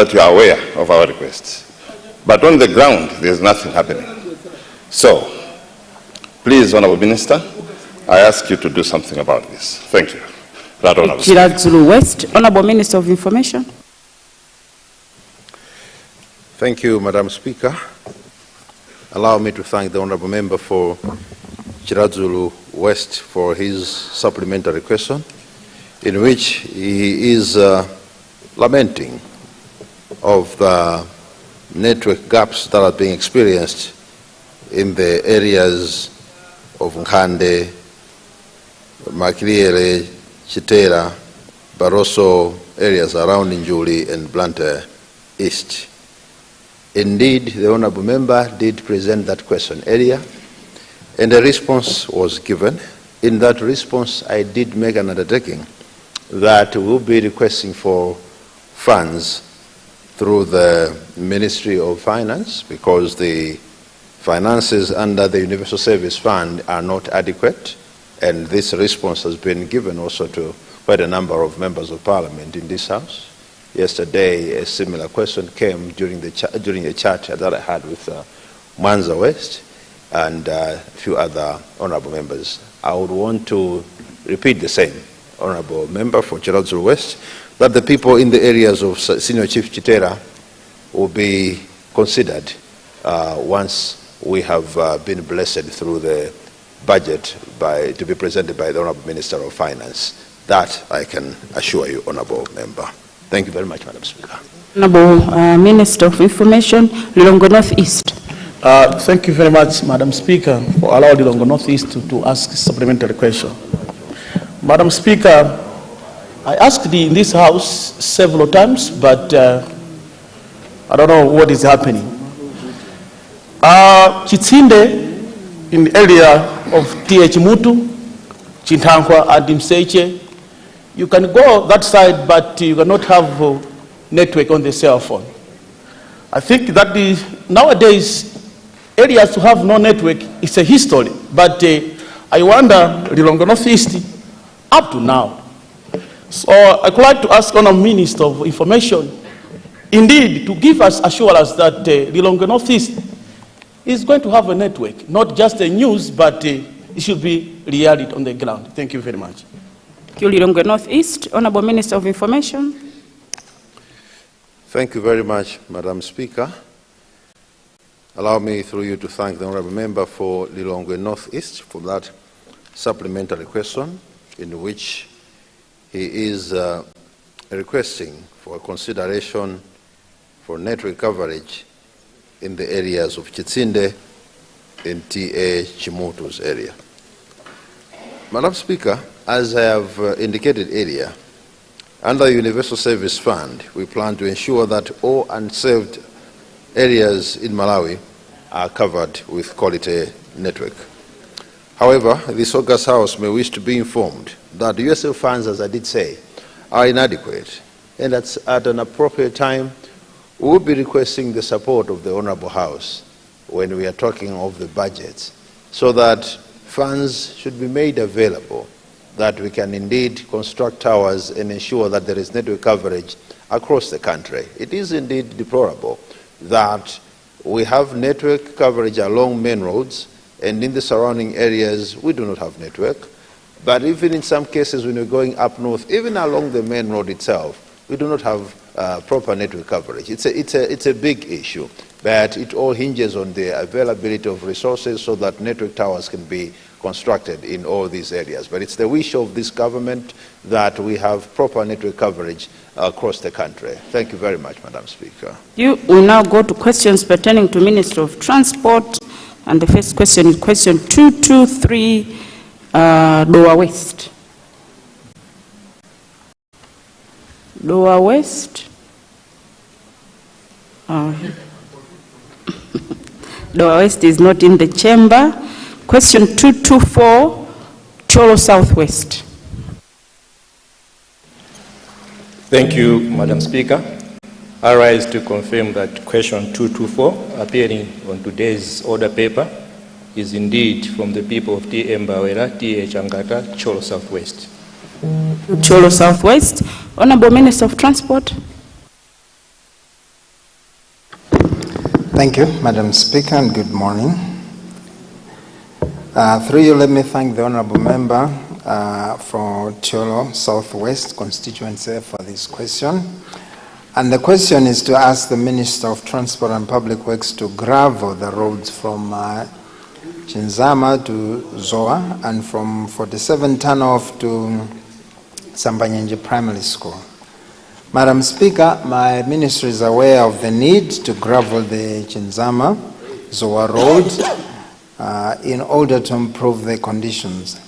that you are aware of our requests. But on the ground, there's nothing happening. So, please, Honorable Minister, I ask you to do something about this. Thank you. That Honorable Chiradzulu West, Honorable Minister of Information. Thank you, Madam Speaker. Allow me to thank the Honorable Member for Chiradzulu West for his supplementary question, in which he is lamenting of the network gaps that are being experienced in the areas of Nkande, Makiliere, Chitera, but also areas around Njuli and Blantyre East. Indeed, the Honourable Member did present that question earlier, and a response was given. In that response, I did make an undertaking that we will be requesting for funds through the Ministry of Finance, because the finances under the Universal Service Fund are not adequate, and this response has been given also to quite a number of members of Parliament in this House. Yesterday, a similar question came during a chat that I had with Mwanza West and a few other honourable members. I would want to repeat the same, Honourable Member for Chiradzulu West, that the people in the areas of Senior Chief Chitera will be considered once we have been blessed through the budget to be presented by the Honourable Minister of Finance. That I can assure you, Honourable Member. Thank you very much, Madam Speaker. Honourable Minister of Information, Lilongwe North East. Thank you very much, Madam Speaker, for allowing Lilongwe North East to ask a supplementary question. Madam Speaker, I asked in this House several times, but I don't know what is happening. Chitsinde, in the area of TH Mutu, Chintankwa, and Mseche, you can go that side, but you cannot have network on the cell phone. I think that nowadays, areas to have no network is a history, but I wonder, Lilongwe North East, up to now. So I would like to ask Honourable Minister of Information, indeed, to give us assurance that Lilongwe North East is going to have a network, not just a news, but it should be reality on the ground. Thank you very much. Thank you, Lilongwe North East. Honourable Minister of Information. Thank you very much, Madam Speaker. Allow me, through you, to thank the Honourable Member for Lilongwe North East for that supplementary question, in which he is requesting for consideration for network coverage in the areas of Chitsinde and TA Chimutu's area. Madam Speaker, as I have indicated earlier, under the Universal Service Fund, we plan to ensure that all unserved areas in Malawi are covered with quality network. However, this August House may wish to be informed that the USF funds, as I did say, are inadequate, and that at an appropriate time, we will be requesting the support of the Honourable House when we are talking of the budgets, so that funds should be made available, that we can indeed construct towers and ensure that there is network coverage across the country. It is indeed deplorable that we have network coverage along main roads, and in the surrounding areas we do not have network. But even in some cases when we're going up north, even along the main road itself, we do not have proper network coverage. It's a big issue, but it all hinges on the availability of resources so that network towers can be constructed in all these areas. But it's the wish of this government that we have proper network coverage across the country. Thank you very much, Madam Speaker. You will now go to questions pertaining to Minister of Transport, and the first question is question 223, Doa West. Doa West. Doa West is not in the chamber. Question 224, Cholo Southwest. Thank you, Madam Speaker. I rise to confirm that question 224, appearing on today's order paper, is indeed from the people of T. Mbawera, T. Changata, Cholo Southwest. Cholo Southwest. Honourable Minister of Transport. Thank you, Madam Speaker, and good morning. Through you, let me thank the Honourable Member for Cholo Southwest constituency for this question. And the question is to ask the Minister of Transport and Public Works to gravel the roads from Chinzama to Zoa and from 47 turnoff to Sambanyenje Primary School. Madam Speaker, my ministry is aware of the need to gravel the Chinzama Zoa road in order to improve the conditions.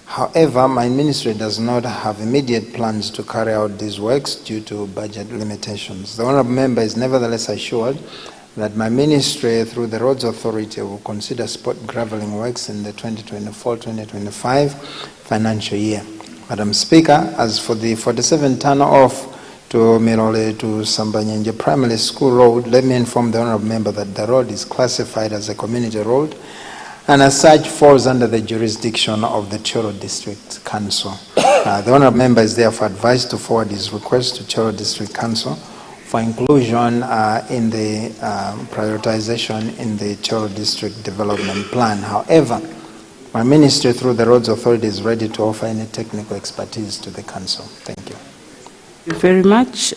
However, my ministry does not have immediate plans to carry out these works due to budget limitations. The Honourable Member is nevertheless assured that my ministry, through the Roads Authority, will consider spot gravelling works in the 2024-2025 financial year. Madam Speaker, as for the 47 turn-off to Mirole to Sambanyenje Primary School Road, let me inform the Honourable Member that the road is classified as a community road and as such falls under the jurisdiction of the Cholo District Council. The Honourable Member is therefore advised to forward his request to Cholo District Council for inclusion in the prioritization in the Cholo District Development Plan. However, my ministry through the Roads Authority is ready to offer any technical expertise to the Council. Thank you. Thank you very much.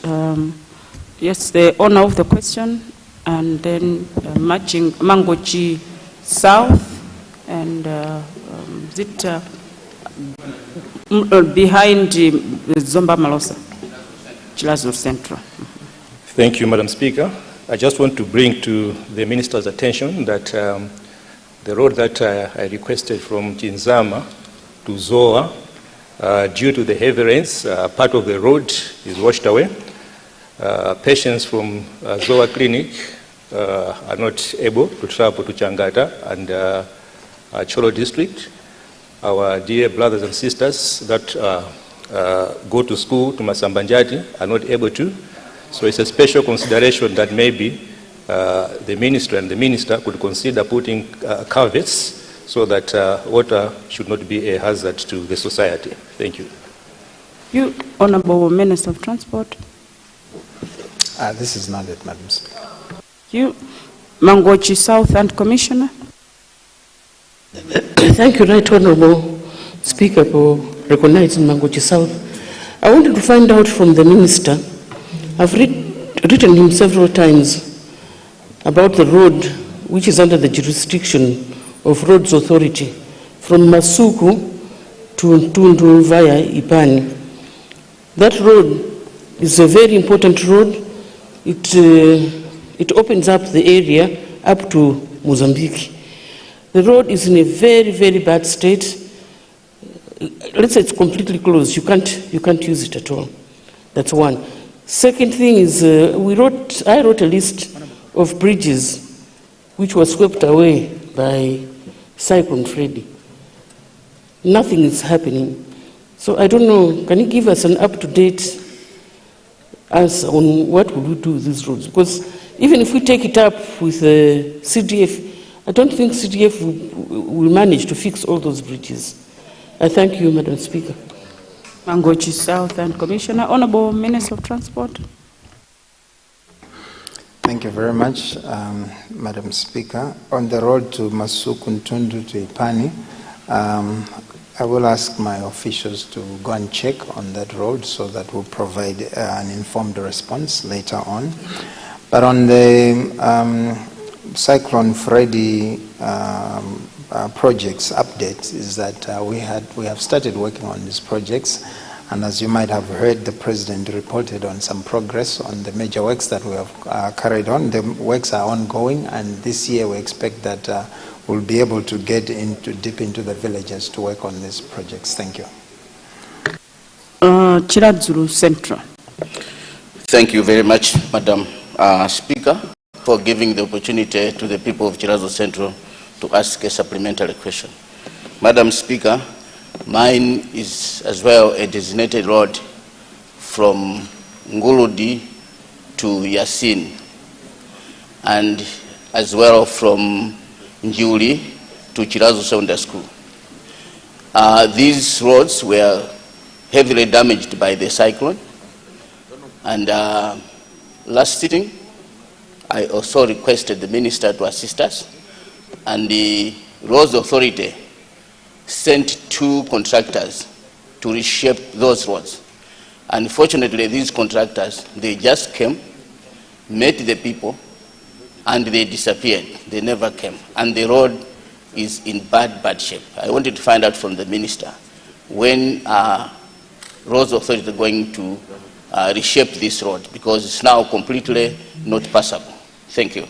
Yes, the owner of the question, and then matching Mangochi South and behind Zomba Malosa, Chilazo Central. Thank you, Madam Speaker. I just want to bring to the Minister's attention that the road that I requested from Chinzama to Zoa, due to the heavy rains, part of the road is washed away. Patients from Zoa Clinic are not able to travel to Changata and Cholo District. Our dear brothers and sisters that go to school to Masambanjati are not able to. So it's a special consideration that maybe the ministry and the minister could consider putting culverts so that water should not be a hazard to the society. Thank you. You, Honourable Minister of Transport. This is not it, Madam Speaker. You, Mangochi South and Commissioner. Thank you, Right Honourable Speaker, for recognizing Mangochi South. I wanted to find out from the Minister, I've written him several times about the road which is under the jurisdiction of Roads Authority from Masuku to Ntundu via Ipani. That road is a very important road. It opens up the area up to Mozambique. The road is in a very, very bad state. Let's say it's completely closed. You can't use it at all. That's one. Second thing is, I wrote a list of bridges which were swept away by Cyclone Freddy. Nothing is happening. So I don't know, can you give us an up-to-date answer on what will we do with these roads? Because even if we take it up with the CDF, I don't think CDF will manage to fix all those bridges. I thank you, Madam Speaker. Mangochi South and Commissioner. Honourable Minister of Transport. Thank you very much, Madam Speaker. On the road to Masuku Ntundu to Ipani, I will ask my officials to go and check on that road so that we'll provide an informed response later on. But on the Cyclone Freddy projects update is that we have started working on these projects, and as you might have heard, the President reported on some progress on the major works that we have carried on. The works are ongoing, and this year we expect that we'll be able to get deep into the villages to work on these projects. Thank you. Chiradzulu Central. Thank you very much, Madam Speaker, for giving the opportunity to the people of Chiradzulu Central to ask a supplementary question. Madam Speaker, mine is as well a designated road from Nguludi to Yasin, and as well from Njuli to Chiradzulu Secondary School. These roads were heavily damaged by the cyclone, and last sitting, I also requested the minister to assist us, and the Roads Authority sent 2 contractors to reshape those roads. Unfortunately, these contractors, they just came, met the people, and they disappeared. They never came. And the road is in bad shape. I wanted to find out from the minister when Roads Authority are going to reshape this road, because it's now completely not passable. Thank you.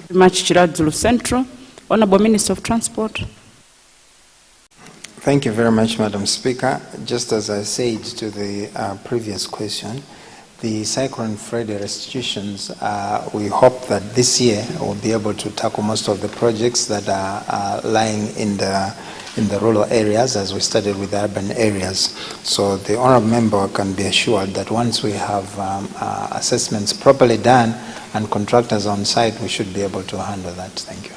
Very much, Chiradzulu Central. Honorable Minister of Transport. Thank you very much, Madam Speaker. Just as I said to the previous question, the Cyclone Freddy restitutions, we hope that this year we'll be able to tackle most of the projects that are lying in the rural areas, as we started with the urban areas. So the honourable member can be assured that once we have assessments properly done and contractors on site, we should be able to handle that. Thank you.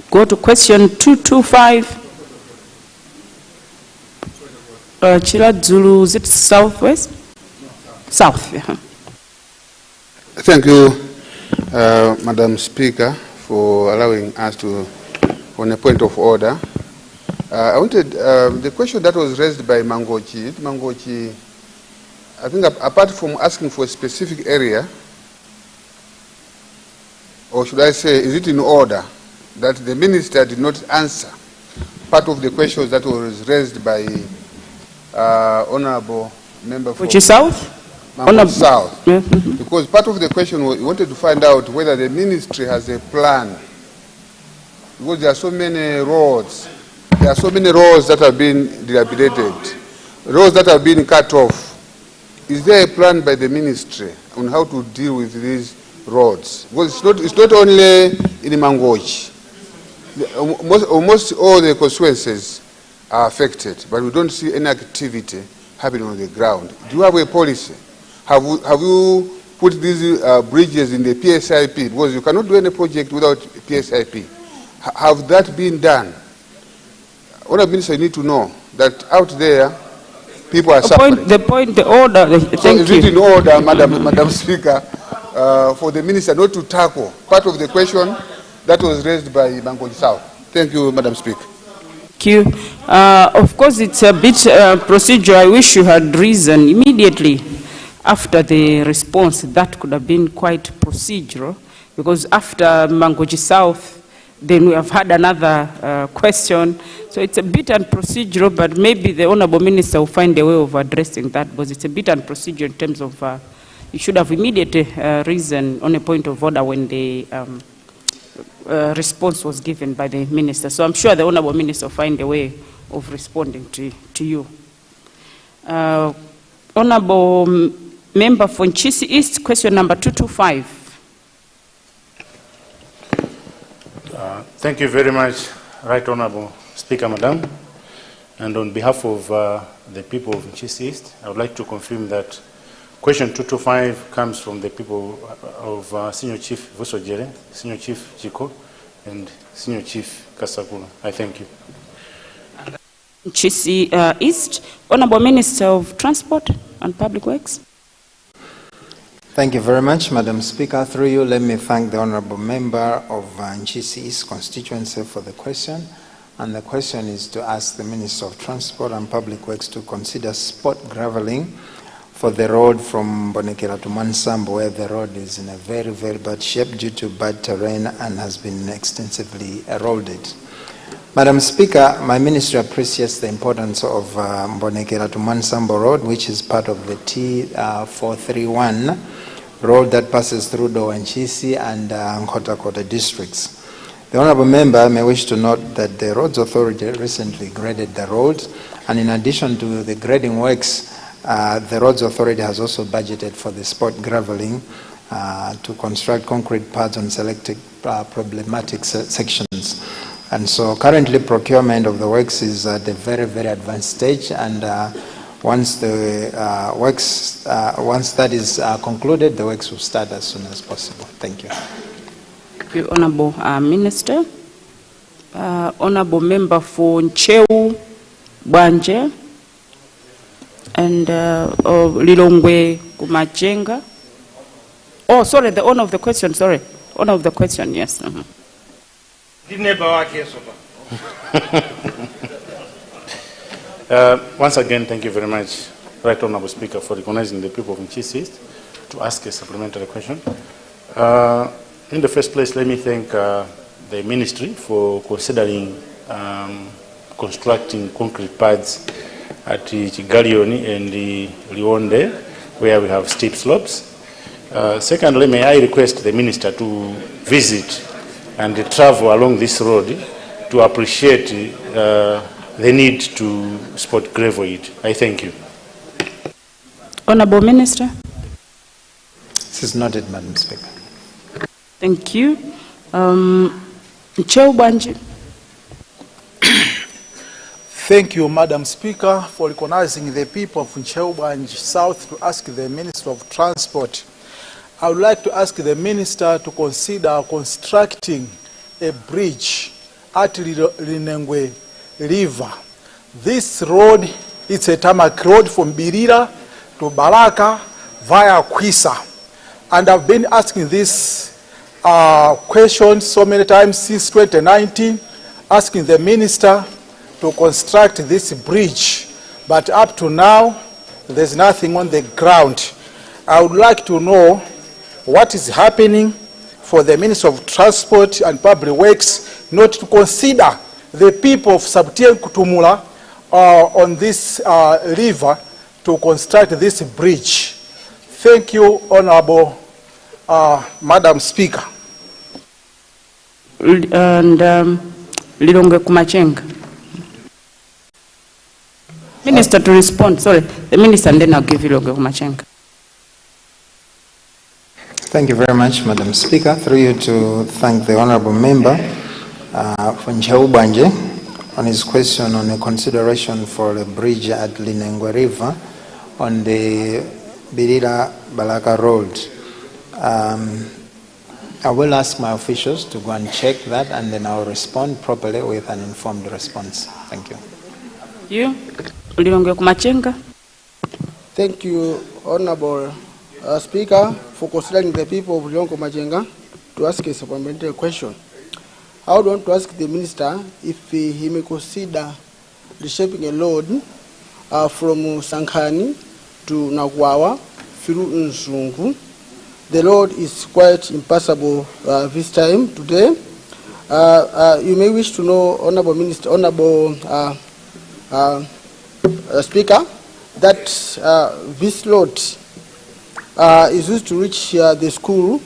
Go to question 225. Chiradzulu, is it southwest? South, yeah. Thank you, Madam Speaker, for allowing us to, on a point of order. I wanted, the question that was raised by Mangochi, I think apart from asking for a specific area, or should I say, is it in order that the minister did not answer part of the questions that was raised by Honorable Member for Which is South? South. Yeah. Because part of the question we wanted to find out whether the ministry has a plan. Because there are so many roads. There are so many roads that have been dilapidated. Roads that have been cut off. Is there a plan by the ministry on how to deal with these roads? Because it's not only in Mangochi. Almost all the constituencies are affected, but we don't see any activity happening on the ground. Do you have a policy? Have you put these bridges in the PSIP? Because you cannot do any project without PSIP. Have that been done? Honourable Minister, you need to know that out there, people are suffering. The order, thank so is you. it in order, Madam Speaker, for the Minister not to tackle part of the question that was raised by Mangochi South? Thank you, Madam Speaker. Thank you. Of course, it's a bit procedure. I wish you had risen immediately after the response. That could have been quite procedural, because after Mangochi South, then we have had another question. So it's a bit unprocedural, but maybe the Honourable Minister will find a way of addressing that, because it's a bit unprocedural in terms of you should have immediately risen on a point of order when the response was given by the Minister. So I'm sure the Honourable Minister will find a way of responding to you. Honourable Member for Nchisi East, question number 225. Thank you very much, Right Honourable Speaker, Madam. And on behalf of the people of Nchisi East, I would like to confirm that question 225 comes from the people of Senior Chief Vosojere, Senior Chief Chiko, and Senior Chief Kasakula. I thank you. Nchisi East, Honourable Minister of Transport and Public Works. Thank you very much, Madam Speaker. Through you, let me thank the Honourable Member of Nchisi East constituency for the question. And the question is to ask the Minister of Transport and Public Works to consider spot gravelling for the road from Mbonekera to Mansambo, where the road is in a very, very bad shape due to bad terrain and has been extensively eroded. Madam Speaker, my ministry appreciates the importance of Mbonekera to Mansambo Road, which is part of the T431 road that passes through Dowa Nchisi and Nkhotakota districts. The Honourable Member may wish to note that the Roads Authority recently graded the roads, and in addition to the grading works, the Roads Authority has also budgeted for the spot gravelling to construct concrete pads on selected problematic sections. And so currently procurement of the works is at a very, very advanced stage, and once the once that is concluded, the works will start as soon as possible. Thank you. Thank you, Honourable Minister. Honourable Member for Ncheu Bwanje and Lilongwe Kumajenga. Oh, sorry, the owner of the question, sorry. Owner of the question, yes. Once again, thank you very much, Right Honourable Speaker, for recognizing the people of Nchisi East to ask a supplementary question. In the first place, let me thank the Ministry for considering constructing concrete pads at Chigalioni and the Liwonde, where we have steep slopes. Secondly, may I request the Minister to visit and travel along this road to appreciate the need to spot gravel it. I thank you. Honourable Minister. This is noted, Madam Speaker. Thank you. Chair Ubanji. Thank you, Madam Speaker, for recognizing the people of Ncheubanji South to ask the Minister of Transport. I would like to ask the Minister to consider constructing a bridge at Linengwe River. This road is a tarmac road from Birira to Baraka via Kwisa. And I've been asking this question so many times since 2019, asking the Minister to construct this bridge, but up to now, there's nothing on the ground. I would like to know what is happening for the Minister of Transport and Public Works not to consider the people of Sabtien Kutumula on this river to construct this bridge. Thank you, Honorable Madam Speaker. And Lilonge Kumachenga. Minister to respond, sorry. The Minister, and then I'll give you Lilonge Kumachenga. Thank you very much, Madam Speaker. Through you to thank the Honourable Member for Ncheubanji on his question on a consideration for a bridge at Linengwe River on the Birira Balaka Road. I will ask my officials to go and check that, and then I'll respond properly with an informed response. Thank you. You, Lilonge Kumachenga. Thank you, Honorable Speaker, for considering the people of Lilonge Kumachenga to ask a supplementary question. I would want to ask the Minister if he may consider reshaping a road from Sankhani to Nagwawa through Nzungu. The road is quite impassable this time today. You may wish to know, Honorable Minister, Honorable Speaker, that this road is used to reach the school.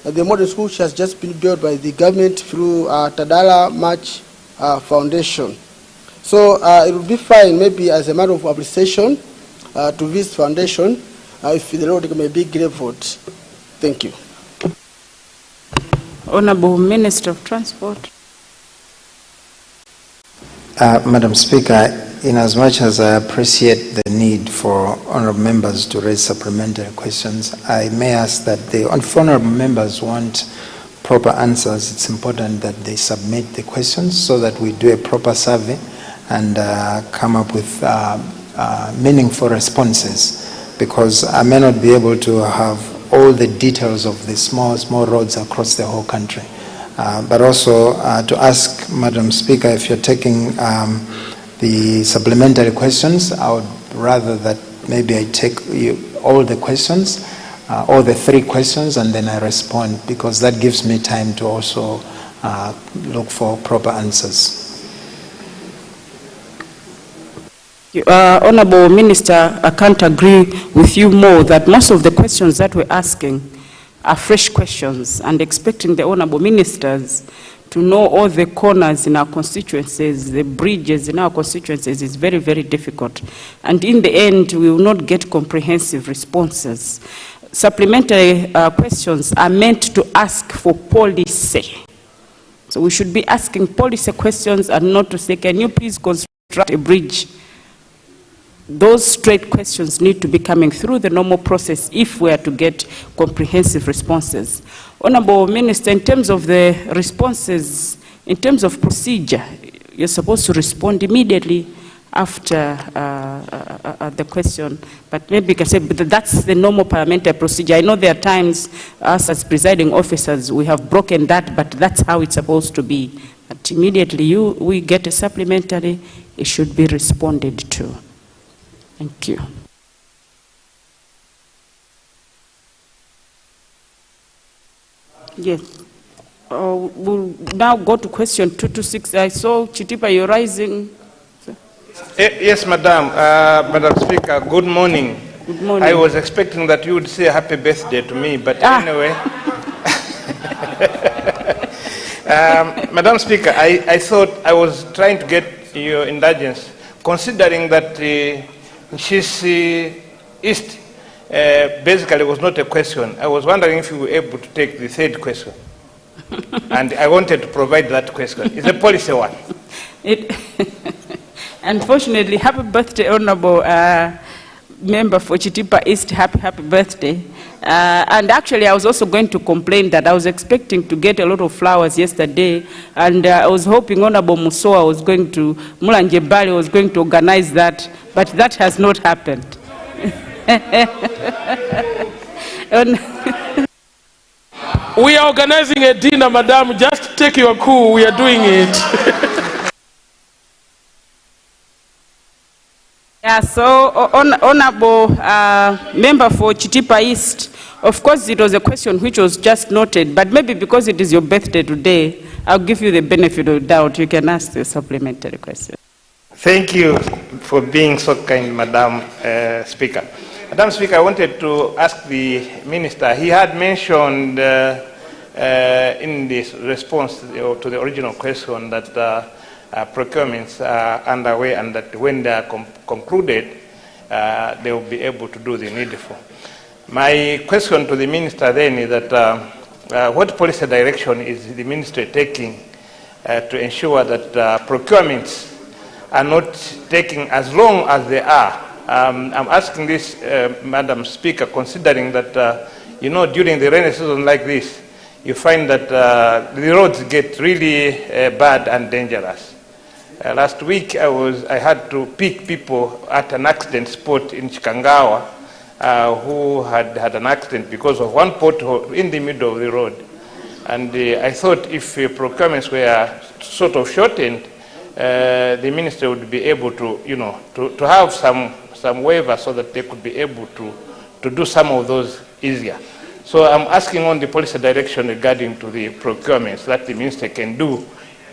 The modern school has just been built by the government through Tadala March Foundation. So it would be fine, maybe as a matter of appreciation to this foundation, if the road may be gravelled. Thank you. Honorable Minister of Transport. Madam Speaker, in as much as I appreciate the need for honourable members to raise supplementary questions, I may ask that if honourable members want proper answers, it's important that they submit the questions so that we do a proper survey and come up with meaningful responses, because I may not be able to have all the details of the small roads across the whole country. But also to ask Madam Speaker, if you're taking the supplementary questions, I would rather that maybe I take all the questions, all the 3 questions, and then I respond, because that gives me time to also look for proper answers. Honorable Minister, I can't agree with you more that most of the questions that we're asking are fresh questions, and expecting the Honorable Ministers to know all the corners in our constituencies, the bridges in our constituencies, is very, very difficult. And in the end, we will not get comprehensive responses. Supplementary questions are meant to ask for policy. So we should be asking policy questions and not to say, can you please construct a bridge? Those straight questions need to be coming through the normal process if we are to get comprehensive responses. Honorable Minister, in terms of the responses, in terms of procedure, you're supposed to respond immediately after the question, but maybe you can say but that's the normal parliamentary procedure. I know there are times us as presiding officers, we have broken that, but that's how it's supposed to be. But immediately we get a supplementary, it should be responded to. Thank you. Yes. We'll now go to question 226. I saw Chitipa, you're rising. Yes, Madam. Madam Speaker, good morning. Good morning. I was expecting that you would say happy birthday to me, but anyway. Madam Speaker, I thought I was trying to get your indulgence, considering that Nchisi East basically was not a question. I was wondering if you were able to take the third question. And I wanted to provide that question. It's a policy one. Unfortunately, happy birthday, Honorable Member for Chitipa East, happy birthday. And actually, I was also going to complain that I was expecting to get a lot of flowers yesterday, and I was hoping Honorable Musoa was going to, Mulanje Bali was going to organize that, but that has not happened. We are organizing a dinner, Madam. Just take your cool. We are doing it. Yeah, so Honorable Member for Chitipa East, of course it was a question which was just noted, but maybe because it is your birthday today, I'll give you the benefit of doubt. You can ask the supplementary question. Thank you for being so kind, Madam Speaker. Madam Speaker, I wanted to ask the Minister, he had mentioned in this response to the original question that procurements are underway and that when they are concluded, they will be able to do the needful. My question to the Minister then is that what policy direction is the Ministry taking to ensure that procurements are not taking as long as they are? I'm asking this, Madam Speaker, considering that, you know, during the rainy season like this, you find that the roads get really bad and dangerous. Last week, I had to pick people at an accident spot in Chikangawa who had an accident because of one pothole in the middle of the road. And I thought if procurements were sort of shortened, the minister would be able to, you know, to have some waiver so that they could be able to do some of those easier. So I'm asking on the policy direction regarding to the procurements that the minister can do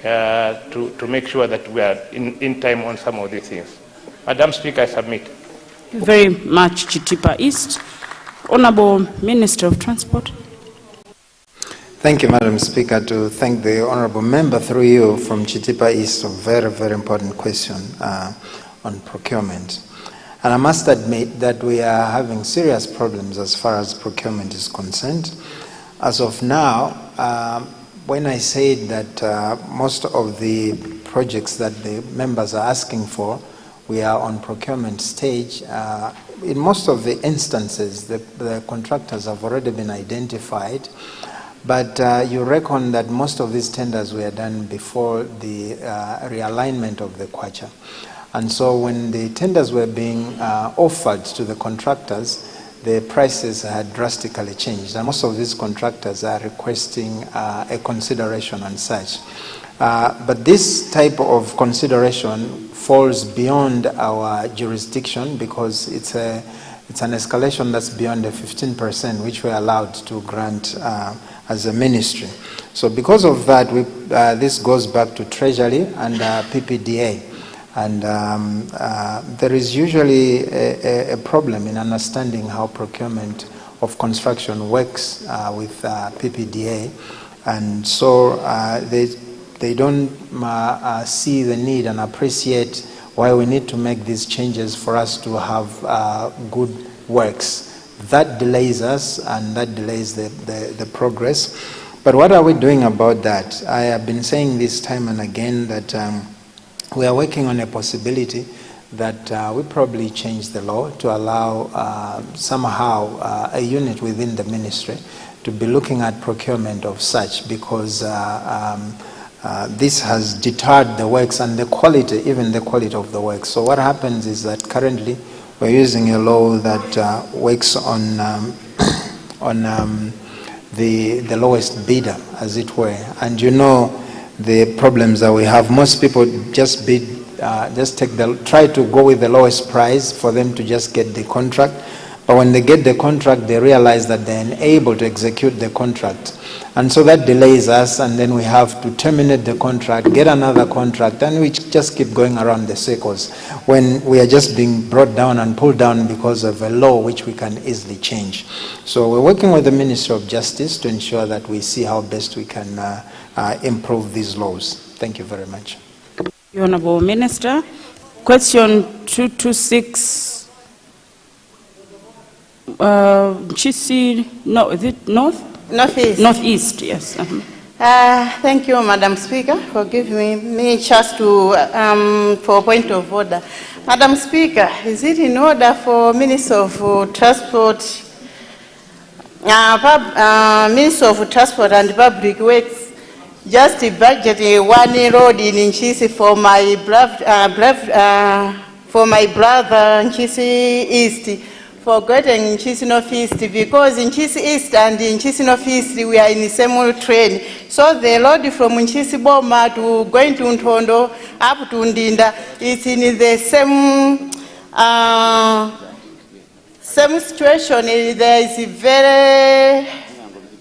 to make sure that we are in time on some of these things. Madam Speaker, I submit. Thank you very much, Chitipa East. Honorable Minister of Transport. Thank you, Madam Speaker. To thank the Honorable Member through you from Chitipa East, a very, very important question on procurement. And I must admit that we are having serious problems as far as procurement is concerned. As of now, when I said that most of the projects that the members are asking for, we are on procurement stage, in most of the instances, the contractors have already been identified. But you reckon that most of these tenders were done before the realignment of the Kwacha. And so when the tenders were being offered to the contractors, the prices had drastically changed. And most of these contractors are requesting a consideration and such. But this type of consideration falls beyond our jurisdiction because it's an escalation that's beyond the 15%, which we're allowed to grant as a ministry. So because of that, this goes back to Treasury and PPDA. And there is usually a problem in understanding how procurement of construction works with PPDA. And so they don't see the need and appreciate why we need to make these changes for us to have good works. That delays us and that delays the progress. But what are we doing about that? I have been saying this time and again that we are working on a possibility that we probably change the law to allow somehow a unit within the ministry to be looking at procurement of such, because this has deterred the works and the quality, even the quality of the works. So what happens is that currently we're using a law that works on the lowest bidder, as it were. And you know the problems that we have. Most people just bid, try to go with the lowest price for them to just get the contract. But when they get the contract, they realize that they're unable to execute the contract. And so that delays us, and then we have to terminate the contract, get another contract, and we just keep going around the circles when we are just being brought down and pulled down because of a law which we can easily change. So we're working with the Ministry of Justice to ensure that we see how best we can improve these laws. Thank you very much. Honorable Minister, question 226. Chisi, no, is it north? Northeast. Northeast, yes. Thank you, Madam Speaker, for giving me a chance to, for a point of order. Madam Speaker, is it in order for Minister of Transport, Minister of Transport and Public Works just budget one road in Nchisi for my brother Nchisi East, forgetting Nchisi Northeast, because in Nchisi East and in Nchisi Northeast we are in the same train. So the road from Nchisi Boma to going to Ntondo up to Ndinda is in the same situation. There is a very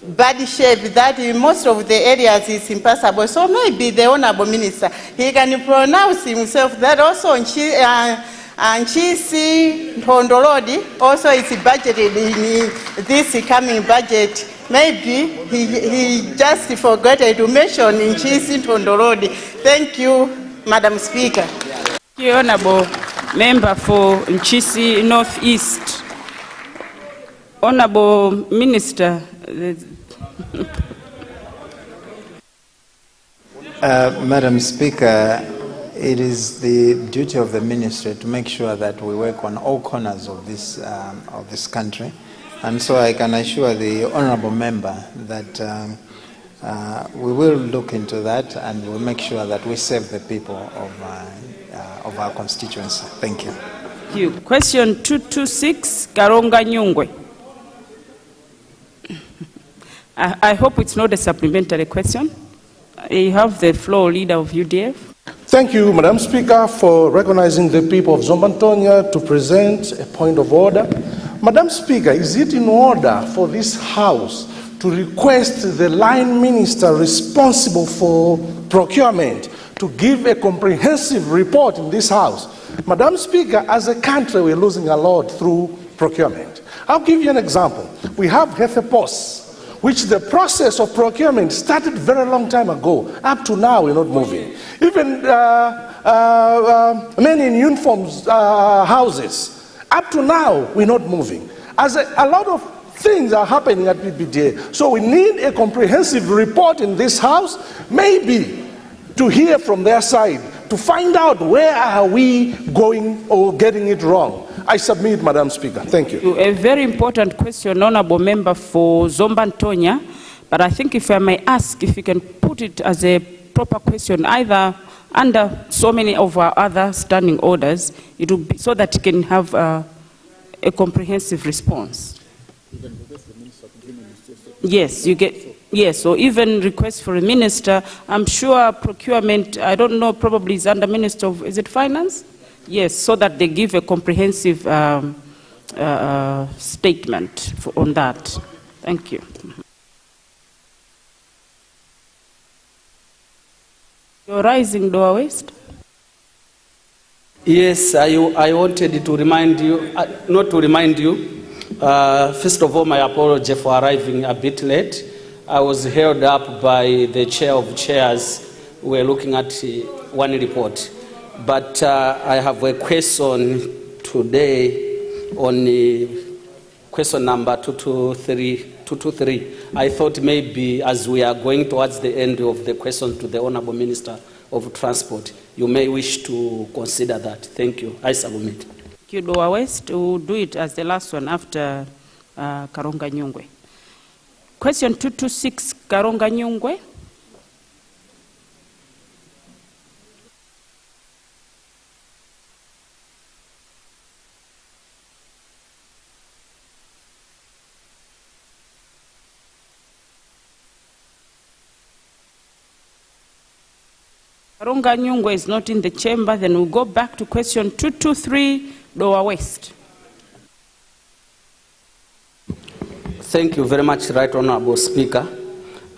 bad shape that in most of the areas is impassable. So maybe the Honorable Minister, he can pronounce himself that also Nchisi Ntondo Road also is budgeted in this coming budget. Maybe he just forgot to mention Nchisi Ntondo Road. Thank you, Madam Speaker. Thank you, Honorable Member for Nchisi Northeast. Honorable Minister. Madam Speaker, it is the duty of the ministry to make sure that we work on all corners of this country, and so I can assure the honourable member that we will look into that and we'll make sure that we serve the people of our constituency. Thank you. Thank you. Question 226, Karonga Nyungwe. I hope it's not a supplementary question. You have the floor, Leader of UDF. Thank you, Madam Speaker, for recognizing the people of Zombantonia to present a point of order. Madam Speaker, is it in order for this House to request the line minister responsible for procurement to give a comprehensive report in this House? Madam Speaker, as a country, we're losing a lot through procurement. I'll give you an example. We have Hefepos, which the process of procurement started very long time ago. Up to now, we're not moving. Even many in uniforms houses, up to now, we're not moving. As a lot of things are happening at PPDA. So we need a comprehensive report in this House, maybe to hear from their side, to find out where are we going or getting it wrong. I submit, Madam Speaker. Thank you. A very important question, Honorable Member for Zombantonia, but I think if I may ask, if you can put it as a proper question, either under so many of our other standing orders, it will be so that you can have a comprehensive response. Yes, you get, yes, or even request for a minister. I'm sure procurement, I don't know, probably is under Minister of, is it Finance? Yes, so that they give a comprehensive statement on that. Thank you. You're rising, Doa West. Yes, I wanted to remind you, not to remind you, first of all, my apology for arriving a bit late. I was held up by the chair of chairs. We were looking at one report. But I have a question today on question number 223. I thought maybe as we are going towards the end of the questions to the Honourable Minister of Transport, you may wish to consider that. Thank you. I submit. Thank you, Doa West. We'll do it as the last one after Karonga Nyungwe. Question 226, Karonga Nyungwe. Karonga Nyungwe is not in the chamber. Then we'll go back to question 223, Dowa West. Thank you very much, Right Honorable Speaker.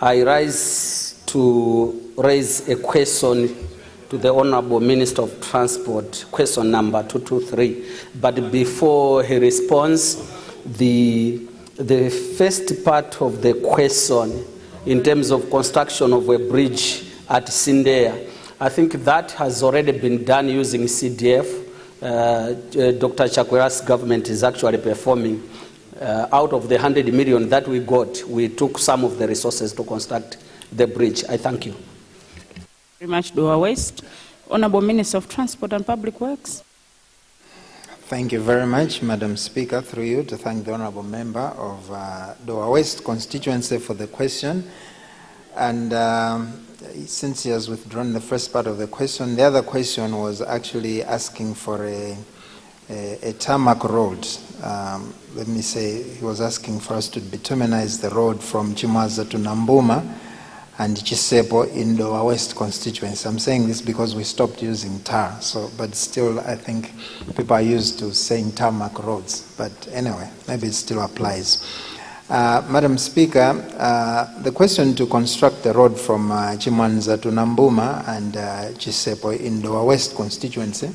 I rise to raise a question to the Honorable Minister of Transport, question number 223. But before he responds, the first part of the question in terms of construction of a bridge at Sindea, I think that has already been done using CDF. Dr. Chakwera's government is actually performing. Out of the 100 million that we got, we took some of the resources to construct the bridge. I thank you. Very much, Dowa West. Honorable Minister of Transport and Public Works. Thank you very much, Madam Speaker, through you to thank the Honorable Member of Dowa West constituency for the question. And since he has withdrawn the first part of the question, the other question was actually asking for a tarmac road. Let me say, he was asking for us to bitumize the road from Chimwaza to Nambuma and Chisepo in the West constituency. I'm saying this because we stopped using tar, but still I think people are used to saying tarmac roads. But anyway, maybe it still applies. Madam Speaker, the question to construct the road from Chimwaza to Nambuma and Chisepo in the West constituency,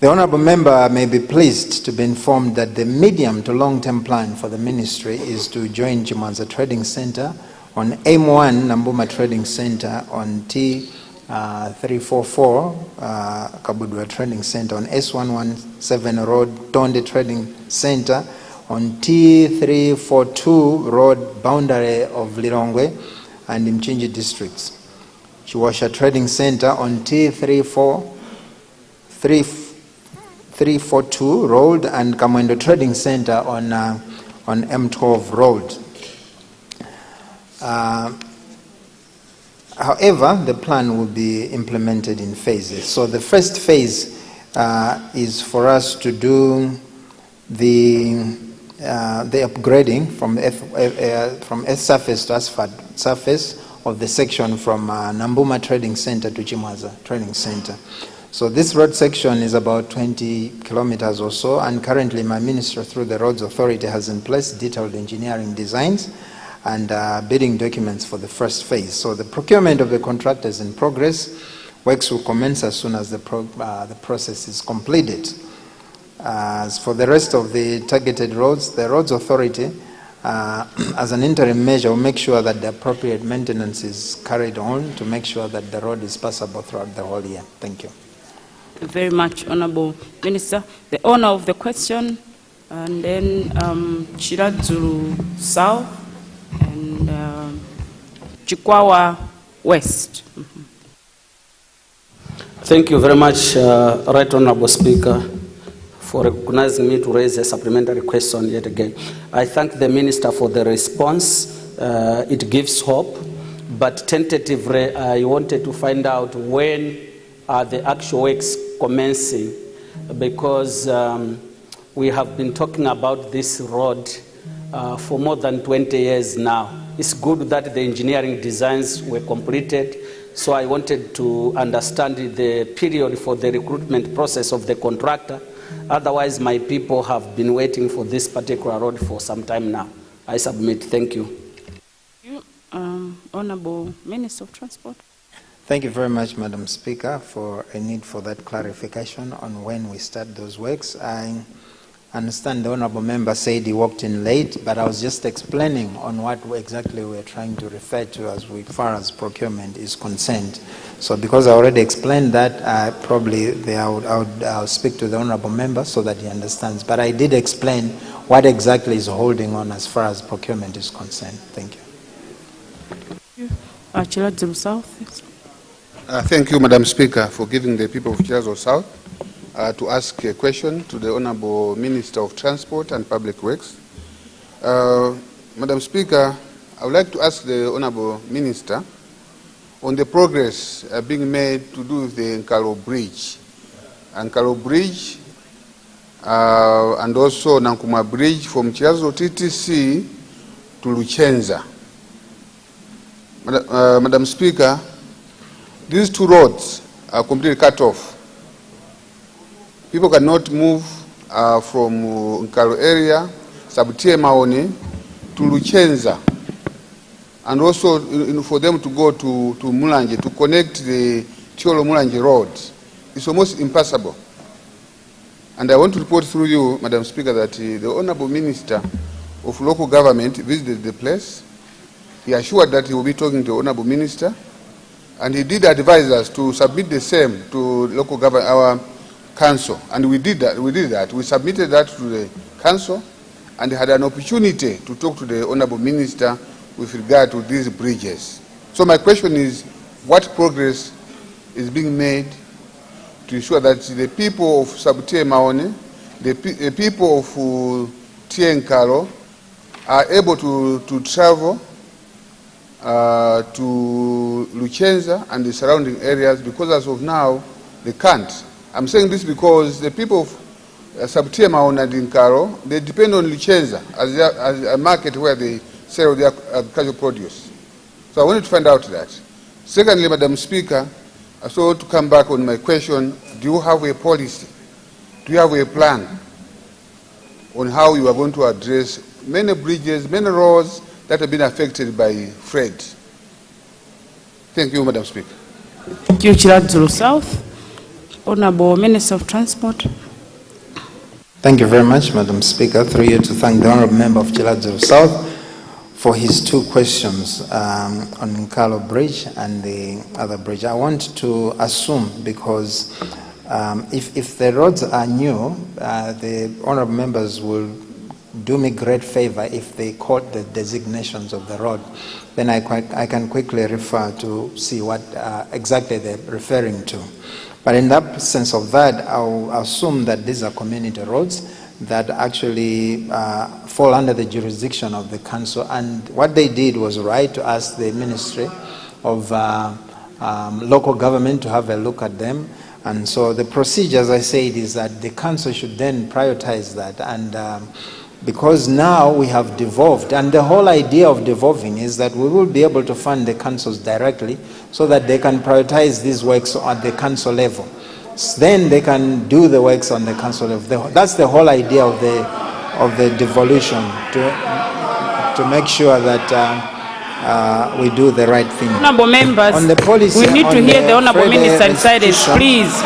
the Honourable Member may be pleased to be informed that the medium to long-term plan for the Ministry is to join Chimwaza Trading Centre on M1 Nambuma Trading Centre, on T344 Kabudwa Trading Centre, on S117 Road Tonde Trading Centre, on T342 Road boundary of Lilongwe and Mchinji districts. Chiwasha Trading Centre on T342 Road and Kamwendo Trading Centre on M12 Road. However, the plan will be implemented in phases. So the first phase is for us to do the upgrading from earth surface to asphalt surface of the section from Nambuma Trading Centre to Chimwaza Trading Centre. So this road section is about 20 kilometers or so, and currently my ministry through the Roads Authority has in place detailed engineering designs and bidding documents for the first phase. So the procurement of the contractor is in progress. Works will commence as soon as the process is completed. As for the rest of the targeted roads, the Roads Authority, as an interim measure, will make sure that the appropriate maintenance is carried on to make sure that the road is passable throughout the whole year. Thank you. Thank you very much, Honourable Minister. The owner of the question, and then Chiradzulu South and Chikwawa West. Thank you very much, Right Honourable Speaker, for recognizing me to raise a supplementary question yet again. I thank the Minister for the response. It gives hope, but tentatively I wanted to find out when are the actual works commencing, because we have been talking about this road for more than 20 years now. It's good that the engineering designs were completed, so I wanted to understand the period for the recruitment process of the contractor. Otherwise, my people have been waiting for this particular road for some time now. I submit. Thank you. Honourable Minister of Transport. Thank you very much, Madam Speaker, for a need for that clarification on when we start those works. I understand the Honourable Member said he walked in late, but I was just explaining on what exactly we're trying to refer to as far as procurement is concerned. So because I already explained that, I'll speak to the Honourable Member so that he understands. But I did explain what exactly is holding on as far as procurement is concerned. Thank you. Chiradzulu South. Thank you, Madam Speaker, for giving the people of Chirazo South to ask a question to the Honourable Minister of Transport and Public Works. Madam Speaker, I would like to ask the Honourable Minister on the progress being made to do with the Nkalo Bridge. Nkalo Bridge and also Nankuma Bridge from Chirazo TTC to Luchenza. Madam Speaker, these two roads are completely cut off. People cannot move from Nkalo area, Sabutie Maoni, to Luchenza, and also for them to go to Mulanje, to connect the Cholo Mulanje road. It's almost impossible. And I want to report through you, Madam Speaker, that the Honorable Minister of Local Government visited the place. He assured that he will be talking to the Honorable Minister, and he did advise us to submit the same to local government, our council, and we did that. We submitted that to the council, and had an opportunity to talk to the Honorable Minister with regard to these bridges. So my question is, what progress is being made to ensure that the people of Sabutie Maoni, the people of Nkalo are able to travel to Luchenza and the surrounding areas, because as of now, they can't. I'm saying this because the people of Sabutie Maoni and Nkalo, they depend on Luchenza as a market where they sell their agricultural produce. So I wanted to find out that. Secondly, Madam Speaker, I also to come back on my question, do you have a policy? Do you have a plan on how you are going to address many bridges, many roads that have been affected by flood? Thank you, Madam Speaker. Thank you, Chiradzulu South. Honorable Minister of Transport. Thank you very much, Madam Speaker. Through you to thank the Honourable Member of Chiradzulu South for his two questions on Nkalo Bridge and the other bridge. I want to assume, because if the roads are new, the Honourable Members will do me great favor if they quote the designations of the road. Then I can quickly refer to see what exactly they're referring to. But in the absence of that, I'll assume that these are community roads that actually fall under the jurisdiction of the council. And what they did was right to ask the Ministry of Local Government to have a look at them. And so the procedure, as I said, is that the council should then prioritize that. And because now we have devolved, and the whole idea of devolving is that we will be able to fund the councils directly so that they can prioritize these works at the council level. Then they can do the works on the council level. That's the whole idea of the devolution, to make sure that we do the right thing. Honorable members, on the policy, we need to hear the Honorable Minister in silence. Please.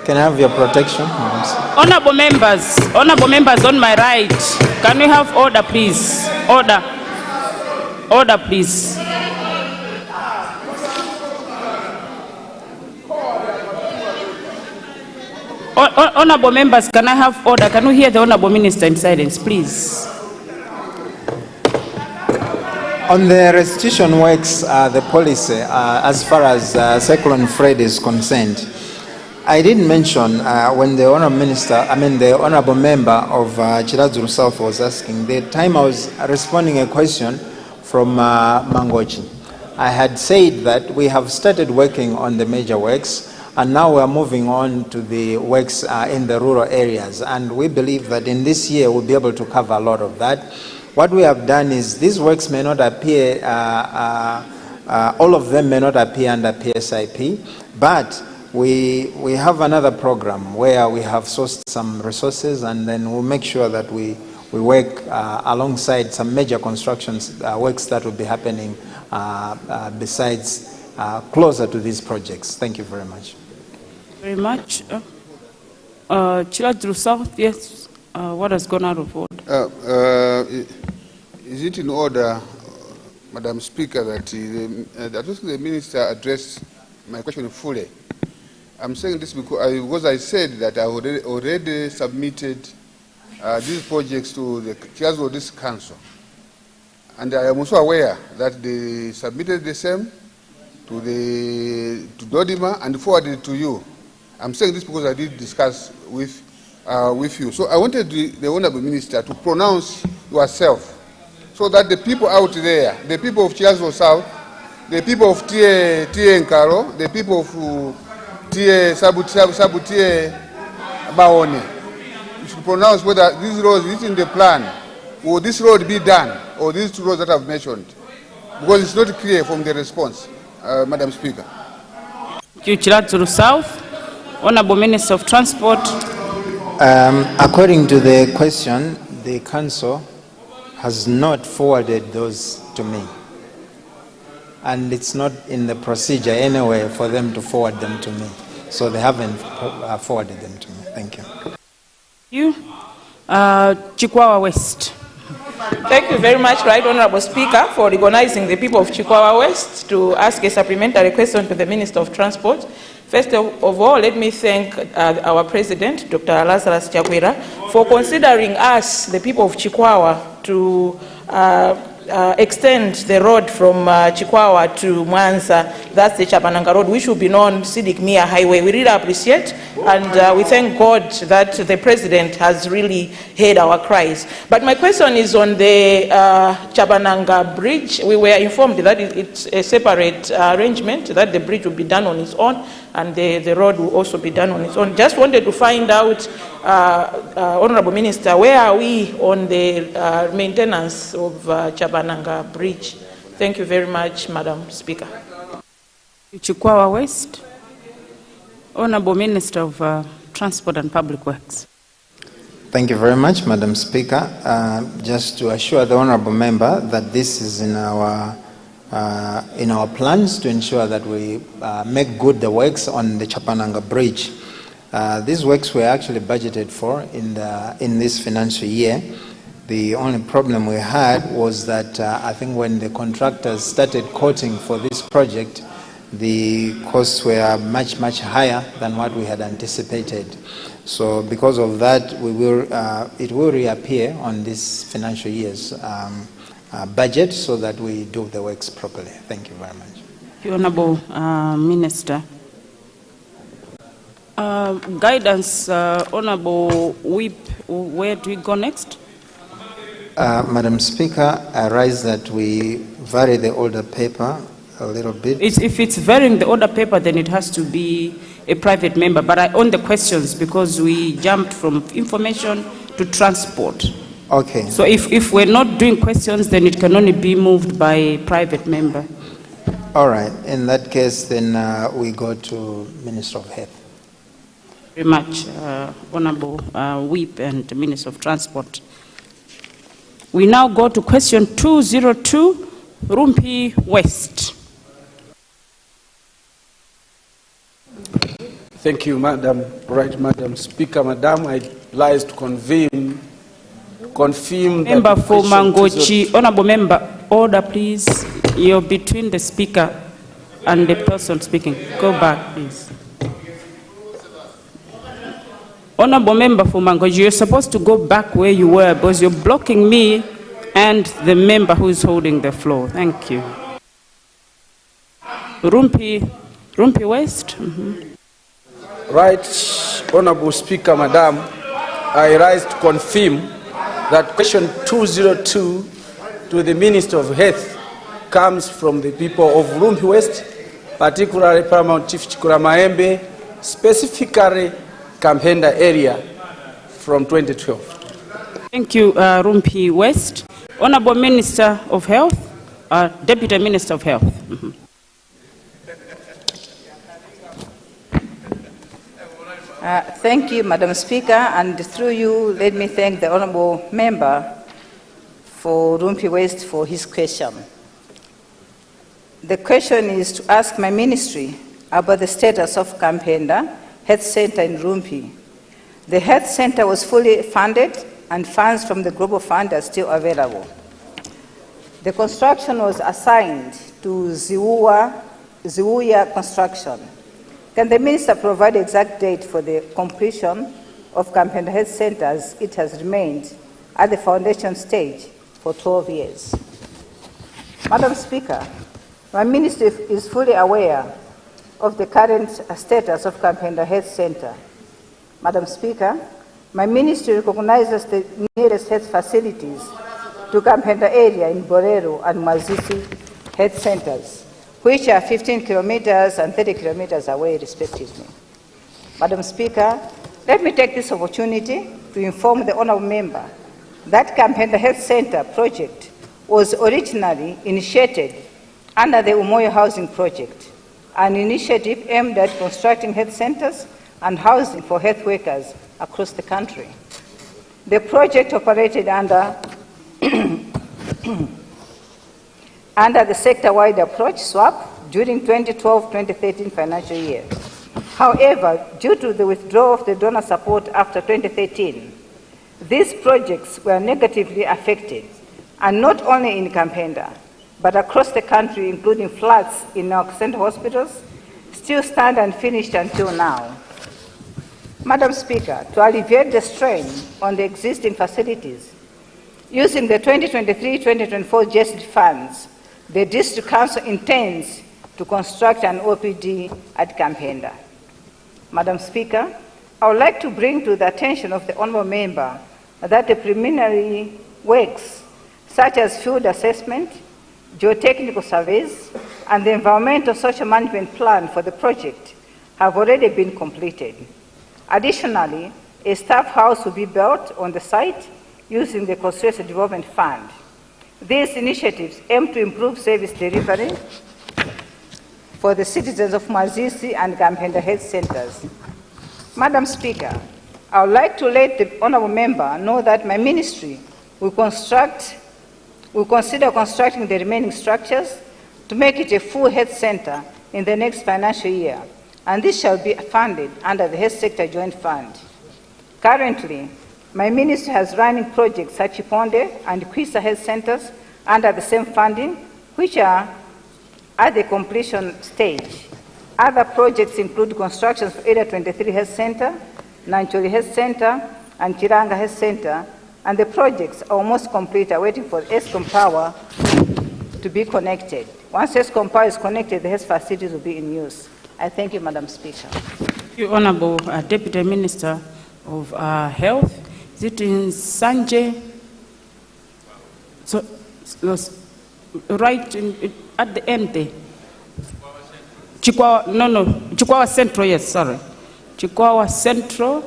Can I have your protection? Honorable members on my right, can we have order, please? Order, please. Honorable members, can I have order? Can we hear the Honorable Minister in silence, please? On the restitution works, the policy, as far as Cyclone Fred is concerned, I didn't mention when the the Honorable Member of Chiradzulu South was asking, the time I was responding a question from Mangochi. I had said that we have started working on the major works, and now we are moving on to the works in the rural areas. And we believe that in this year we'll be able to cover a lot of that. What we have done is these works may not appear, all of them may not appear under PSIP, but we have another program where we have sourced some resources, and then we'll make sure that we work alongside some major constructions works that will be happening besides closer to these projects. Thank you very much. Very much. Chiradzulu South, yes. What has gone out of order? Is it in order, Madam Speaker, that the Minister addressed my question fully? I'm saying this because I said that I already submitted these projects to the chairs of this council. And I am also aware that they submitted the same to Dodima and forwarded it to you. I'm saying this because I did discuss with you. So I wanted the Honorable Minister to pronounce yourself so that the people out there, the people of Chiradzulu South, the people of Nkalo, the people of Sabutie Maoni, should pronounce whether these roads is in the plan, will this road be done, or these two roads that I've mentioned, because it's not clear from the response, Madam Speaker. Thank you, Chiradzulu South. Honorable Minister of Transport. According to the question, the council has not forwarded those to me. And it's not in the procedure anyway for them to forward them to me. So they haven't forwarded them to me. Thank you. You, Chikwawa West. Thank you very much, Right Honorable Speaker, for recognizing the people of Chikwawa West to ask a supplementary question to the Minister of Transport. First of all, let me thank our President, Dr. Lazarus Chakwera, for considering us, the people of Chikwawa, to extend the road from Chikwawa to Mwanza. That's the Chapananga Road, which will be known Sidik Mia Highway. We really appreciate, and we thank God that the President has really heard our cries. But my question is on the Chapananga Bridge. We were informed that it's a separate arrangement, that the bridge will be done on its own, and the road will also be done on its own. Just wanted to find out, Honorable Minister, where are we on the maintenance of Chapananga Bridge? Thank you very much, Madam Speaker. Chikwawa West. Honorable Minister of Transport and Public Works. Thank you very much, Madam Speaker. Just to assure the honourable member that this is in our plans to ensure that we make good the works on the Chapananga Bridge. These works were actually budgeted for in this financial year. The only problem we had was that I think when the contractors started quoting for this project, the costs were much, much higher than what we had anticipated. So because of that, it will reappear on this financial year's budget so that we do the works properly. Thank you very much. Honorable Minister. Guidance, Honorable Whip, where do we go next? Madam Speaker, I rise that we vary the order paper a little bit. If it's varying the order paper, then it has to be a private member. But I own the questions because we jumped from information to transport. Okay. So if we're not doing questions, then it can only be moved by a private member. All right. In that case, then we go to Minister of Health. Very much, Honorable Whip and Minister of Transport. We now go to question 202, Rumpi West. Thank you, Madam Speaker. Madam, I rise to confirm Member for Mangochi, Honorable Member, order please. You're between the speaker and the person speaking. Go back, please. Honorable Member for Mangochi, you're supposed to go back where you were because you're blocking me and the member who is holding the floor. Thank you. Rumpi West. Right, Honorable Speaker, Madam, I rise to confirm that question 202 to the Minister of Health comes from the people of Rumpi West, particularly Paramount Chief Chikura Maembe, specifically Kampenda area from 2012. Thank you, Rumpi West. Honorable Minister of Health, Deputy Minister of Health. Thank you, Madam Speaker, and through you, let me thank the Honourable Member for Rumpi West for his question. The question is to ask my ministry about the status of Kampenda Health Center in Rumpi. The health center was fully funded and funds from the Global Fund are still available. The construction was assigned to Ziwuya Construction. Can the Minister provide the exact date for the completion of Kampenda Health Center as it has remained at the foundation stage for 12 years? Madam Speaker, my ministry is fully aware of the current status of Kampenda Health Center. Madam Speaker, my ministry recognizes the nearest health facilities to Kampenda area in Borero and Mazisi health centers, which are 15 kilometers and 30 kilometers away respectively. Madam Speaker, Let me take this opportunity to inform the honourable member that Kampenda Health Centre project was originally initiated under the Umoyo Housing Project, an initiative aimed at constructing health centres and housing for health workers across the country. The project operated under under the sector-wide approach, SWAP, during 2012-2013 financial year. However, due to the withdrawal of the donor support after 2013, these projects were negatively affected, and not only in Kampenda, but across the country, including floods in our central hospitals, still stand unfinished until now. Madam Speaker, to alleviate the strain on the existing facilities, using the 2023-2024 GEST funds, the District Council intends to construct an OPD at Kampenda. Madam Speaker, I would like to bring to the attention of the honourable member that the preliminary works, such as field assessment, geotechnical surveys, and the environmental social management plan for the project have already been completed. Additionally, a staff house will be built on the site using the Constituency Development Fund. These initiatives aim to improve service delivery for the citizens of Mazisi and Kampenda health centers. Madam Speaker, I would like to let the honourable member know that my ministry will consider constructing the remaining structures to make it a full health center in the next financial year, and this shall be funded under the Health Sector Joint Fund. Currently, my ministry has running projects at Chiponde and Kwisa health centers under the same funding, which are at the completion stage. Other projects include constructions for Area 23 Health Center, Nancholi Health Center, and Chiranga Health Center, and the projects are almost complete, are waiting for ESCOM power to be connected. Once ESCOM power is connected, the health facilities will be in use. I thank you, Madam Speaker. Thank you, Honourable Deputy Minister of Health. Is it in Sanjay? So, right at the end there. Chikwawa, no, Chikwawa Central, yes, sorry. Chikwawa Central,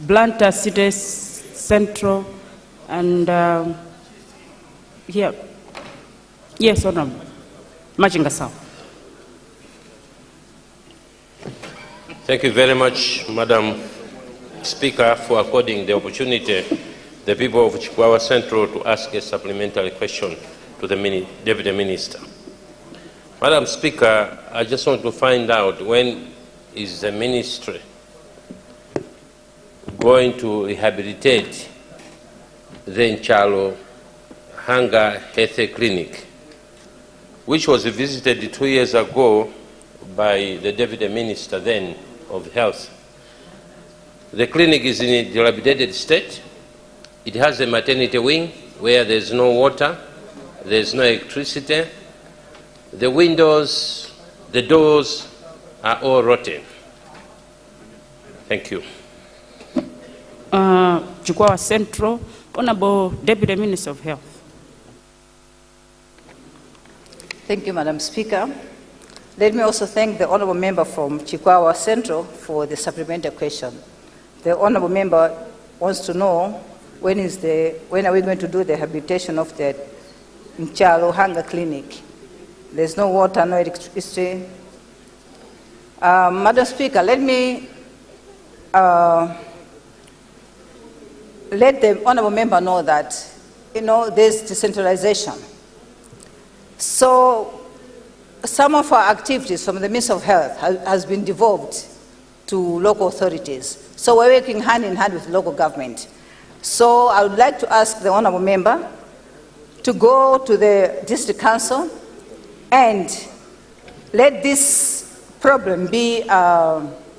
Blantyre City Central, and here. Yes, Honourable. Machinga South. Thank you very much, Madam Speaker, for according the opportunity the people of Chikwawa Central to ask a supplementary question to the Deputy Minister. Madam Speaker, I just want to find out when is the ministry going to rehabilitate the Nchalo Hunger Health Clinic, which was visited 2 years ago by the Deputy Minister then of Health. The clinic is in a dilapidated state. It has a maternity wing where there's no water, there's no electricity. The windows, the doors are all rotten. Thank you. Chikwawa Central, Honourable Deputy Minister of Health. Thank you, Madam Speaker. Let me also thank the honourable member from Chikwawa Central for the supplementary question. The honourable member wants to know when are we going to do the rehabilitation of the Nchalo Hunger Clinic. There's no water, no electricity. Madam Speaker, let me let the honourable member know that, there's decentralization. So some of our activities from the Ministry of Health has been devolved to local authorities. So we're working hand in hand with local government. So I would like to ask the honourable member to go to the District Council and let this problem be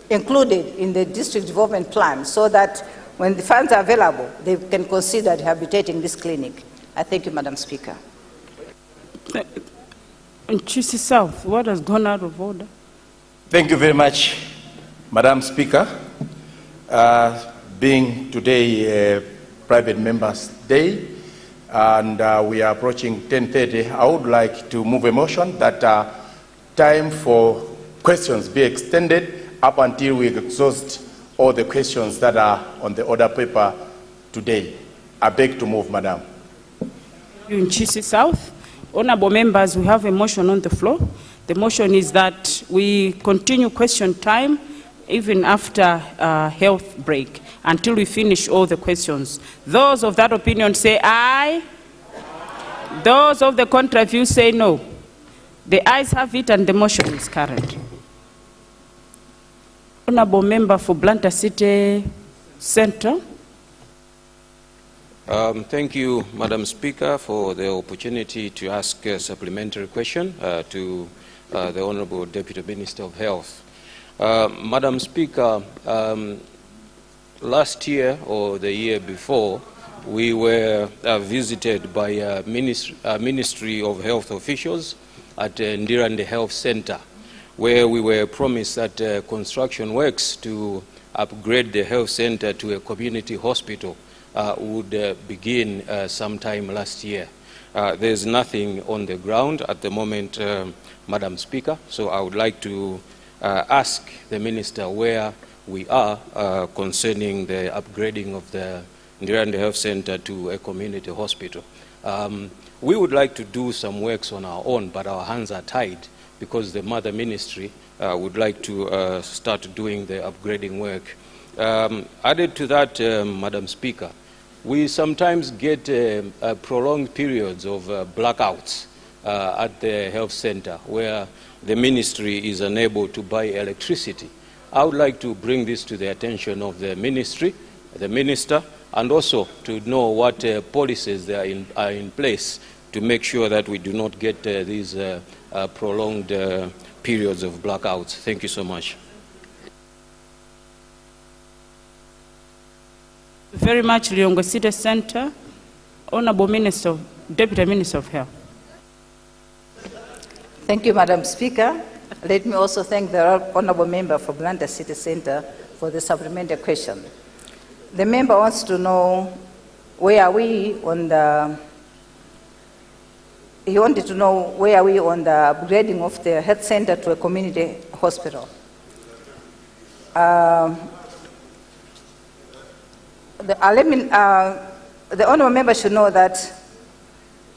included in the district development plan so that when the funds are available, they can consider rehabilitating this clinic. I thank you, Madam Speaker. Nchisi South, what has gone out of order? Thank you very much, Madam Speaker. Being today a private members' day, and we are approaching 10:30, I would like to move a motion that time for questions be extended up until we exhaust all the questions that are on the order paper today. I beg to move, Madam. In Nchisi South, honorable members, we have a motion on the floor. The motion is that we continue question time even after health break until we finish all the questions. Those of that opinion say aye. Those of the contrary view say no. The ayes have it and the motion is carried. Honorable member for Blantyre City Centre. Thank you, Madam Speaker, for the opportunity to ask a supplementary question to the Honorable Deputy Minister of Health. Madam Speaker, last year or the year before, we were visited by a Ministry of Health officials at Ndirande Health Center, where we were promised that construction works to upgrade the health center to a community hospital would begin sometime last year. There's nothing on the ground at the moment, Madam Speaker, so I would like to ask the Minister where we are concerning the upgrading of the Ndirande Health Center to a community hospital. We would like to do some works on our own, but our hands are tied because the Mother Ministry would like to start doing the upgrading work. Added to that, Madam Speaker, we sometimes get prolonged periods of blackouts at the health center where the ministry is unable to buy electricity. I would like to bring this to the attention of the ministry, the minister, and also to know what policies are in place to make sure that we do not get these prolonged periods of blackouts. Thank you so much. Very much, Lilongwe City Centre. Honorable Minister, Deputy Minister of Health. Thank you, Madam Speaker. Let me also thank the honorable member for Blantyre City Centre for the supplementary question. The member wants to know where are we on the, he wanted to know where are we on the upgrading of the health center to a community hospital. The honorable member should know that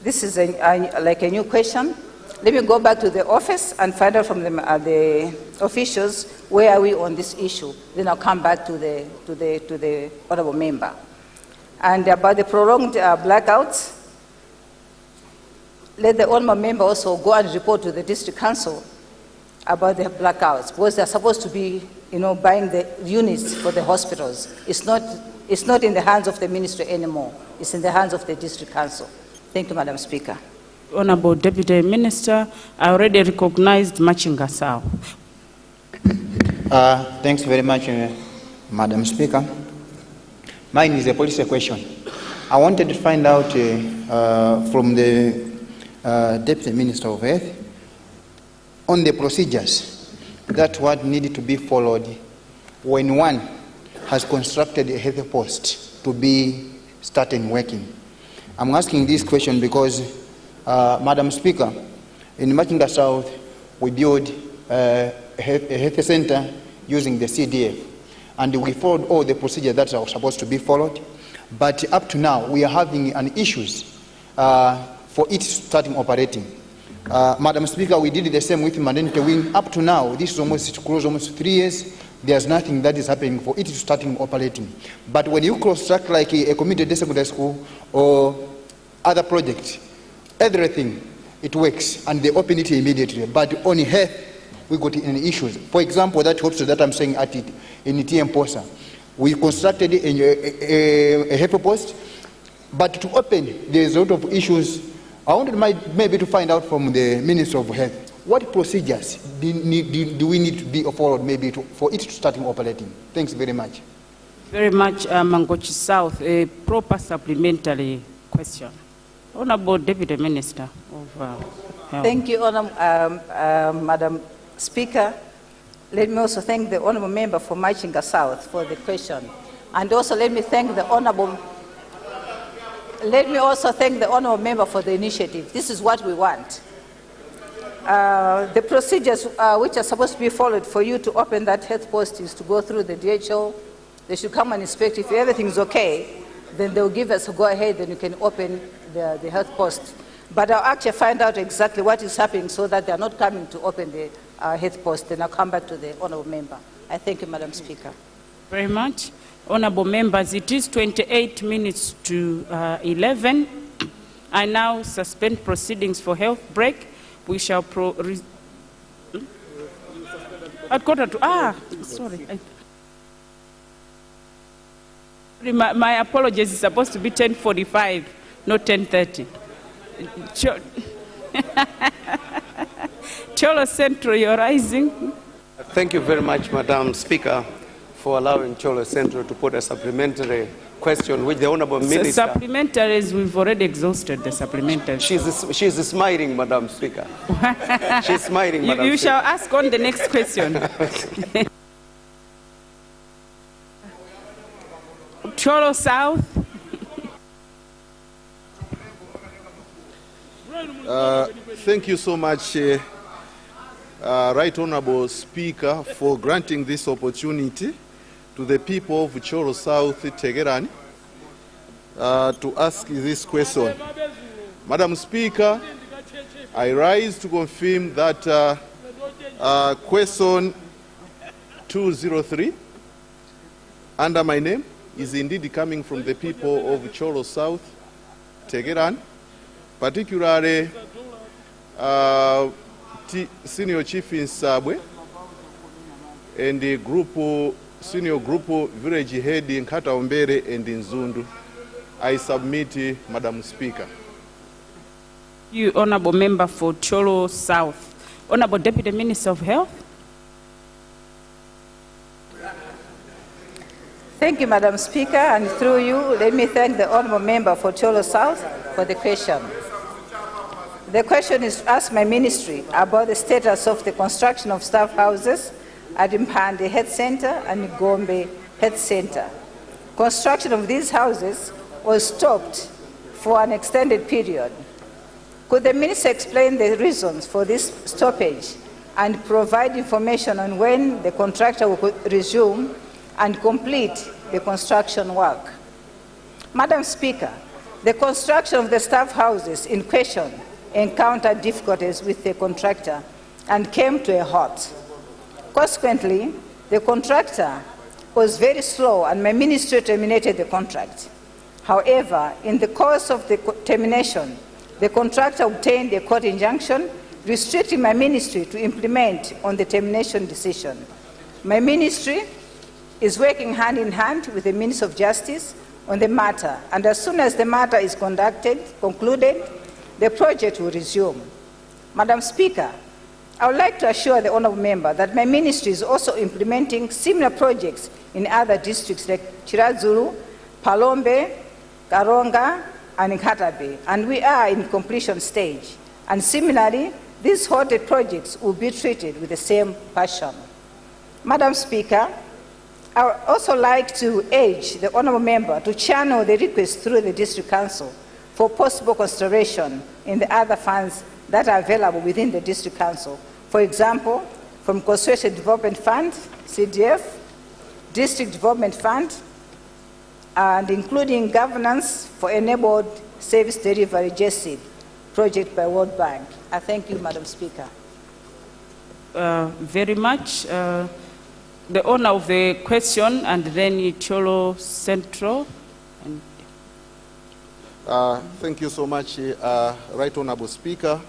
this is like a new question. Let me go back to the office and find out from the officials where are we on this issue. Then I'll come back to the honorable member. And about the prolonged blackouts, let the honorable member also go and report to the district council about the blackouts, because they're supposed to be, buying the units for the hospitals. It's not in the hands of the ministry anymore. It's in the hands of the district council. Thank you, Madam Speaker. Honorable Deputy Minister, I already recognized Machinga South. Thanks very much, Madam Speaker. Mine is a policy question. I wanted to find out from the Deputy Minister of Health on the procedures that what needed to be followed when one has constructed a health post to be starting working. I'm asking this question because, Madam Speaker, in Machinga South, we built a health center using the CDF, and we followed all the procedures that are supposed to be followed. But up to now, we are having an issues for it starting operating. Madam Speaker, we did the same with Maternity Wing. Up to now, this is almost 3 years. There's nothing that is happening for it to starting operating. But when you construct like a community secondary school or other projects, everything, it works, and they open it immediately. But on health, we got any issues. For example, that hospital that I'm saying at it, in TM Posa, we constructed a health post, but to open, there's a lot of issues. I wanted maybe to find out from the Minister of Health, what procedures do we need to be followed maybe for it to start operating? Thanks very much. Very much, Mangochi South, a proper supplementary question. Honorable Deputy Minister of Health. Thank you, Madam Speaker. Let me also thank the honorable member for Machinga South for the question. And also let me thank the honorable member for the initiative. This is what we want. The procedures which are supposed to be followed for you to open that health post is to go through the DHO. They should come and inspect. If everything is okay, then they'll give us a go ahead, then you can open the health post. But I'll actually find out exactly what is happening so that they're not coming to open the health post. Then I'll come back to the honorable member. I thank you, Madam Speaker. Very much. Honorable members, it is 28 minutes to 11. I now suspend proceedings for health break. We shall at quarter to, sorry. My apologies, it's supposed to be 10:45, not 10:30. Cholo Central, you're rising. Thank you very much, Madam Speaker, for allowing Cholo Central to put a supplementary question, which the Honourable Minister... Supplementaries, we've already exhausted the supplementaries. She's smiling, Madam Speaker. She's smiling, Madam You Speaker. shall ask on the next question. Cholo South. Thank you so much, Right Honourable Speaker, for granting this opportunity to the people of Cholo South, Tegerani, to ask this question. Madam Speaker, I rise to confirm that question 203 under my name is indeed coming from the people of Cholo South, Tegerani, particularly Senior Chief Nsabwe and the group, Senior Group Village Head in Kataombere and in Zundu. I submit, Madam Speaker. You, Honourable Member for Cholo South. Honourable Deputy Minister of Health. Thank you, Madam Speaker, and through you, let me thank the honourable member for Cholo South for the question. The question is to ask my ministry about the status of the construction of staff houses at Mpande Health Center and Gombe Health Center. Construction of these houses was stopped for an extended period. Could the minister explain the reasons for this stoppage and provide information on when the contractor will resume and complete the construction work? Madam Speaker, the construction of the staff houses in question encountered difficulties with the contractor and came to a halt. Consequently, the contractor was very slow and my ministry terminated the contract. However, in the course of the termination, the contractor obtained a court injunction restricting my ministry to implement on the termination decision. My ministry is working hand in hand with the Minister of Justice on the matter, and as soon as the matter is concluded, the project will resume. Madam Speaker, I would like to assure the honourable member that my ministry is also implementing similar projects in other districts like Chirazulu, Palombe, Karonga, and Nkatabe, and we are in completion stage. And similarly, these halted projects will be treated with the same passion. Madam Speaker, I would also like to urge the honourable member to channel the request through the District Council for possible consideration in the other funds that are available within the District Council. For example, from Constitution Development Fund, CDF, District Development Fund, and including Governance for Enabled Service Delivery, GESID, project by World Bank. I thank you, Madam Speaker. Very much. The owner of the question, and then Cholo Central. Thank you so much, Right Honourable Speaker,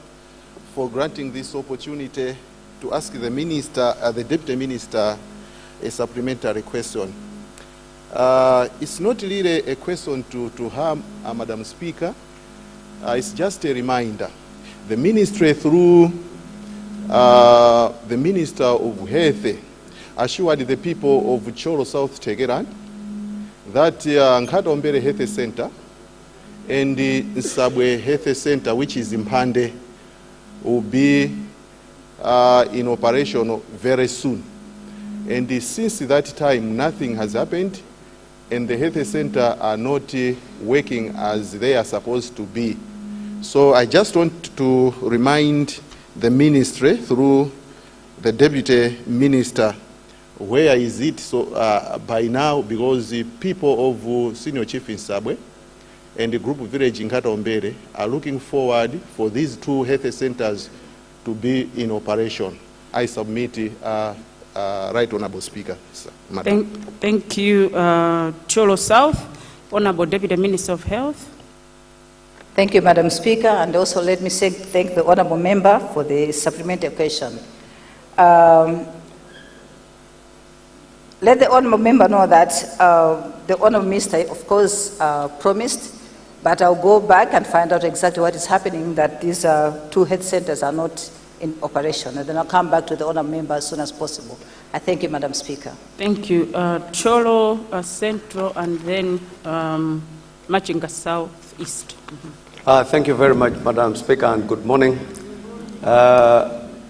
for granting this opportunity to ask the Minister, the Deputy Minister, a supplementary question. It's not really a question to her, Madam Speaker. It's just a reminder. The Ministry, through the Minister of Health, assured the people of Cholo South Tegerani that Nkataombere Health Center and the Nsabwe Health Center, which is in Mpande, will be in operation very soon. And since that time, nothing has happened, and the health center are not working as they are supposed to be. So I just want to remind the ministry through the deputy minister, where is it so by now, because the people of Senior Chief in Sabwe and the group village in Katombere are looking forward for these two health centers to be in operation. I submit, Right Honorable Speaker. Madam. Thank you, Cholo South. Honorable Deputy Minister of Health. Thank you, Madam Speaker, and also let me thank the honourable member for the supplementary question. Let the honourable member know that the honourable minister, of course, promised, but I'll go back and find out exactly what is happening, that these two health centers are not in operation, and then I'll come back to the honourable member as soon as possible. I thank you, Madam Speaker. Thank you. Cholo Central, and then Machinga South East. Thank you very much, Madam Speaker, and good morning.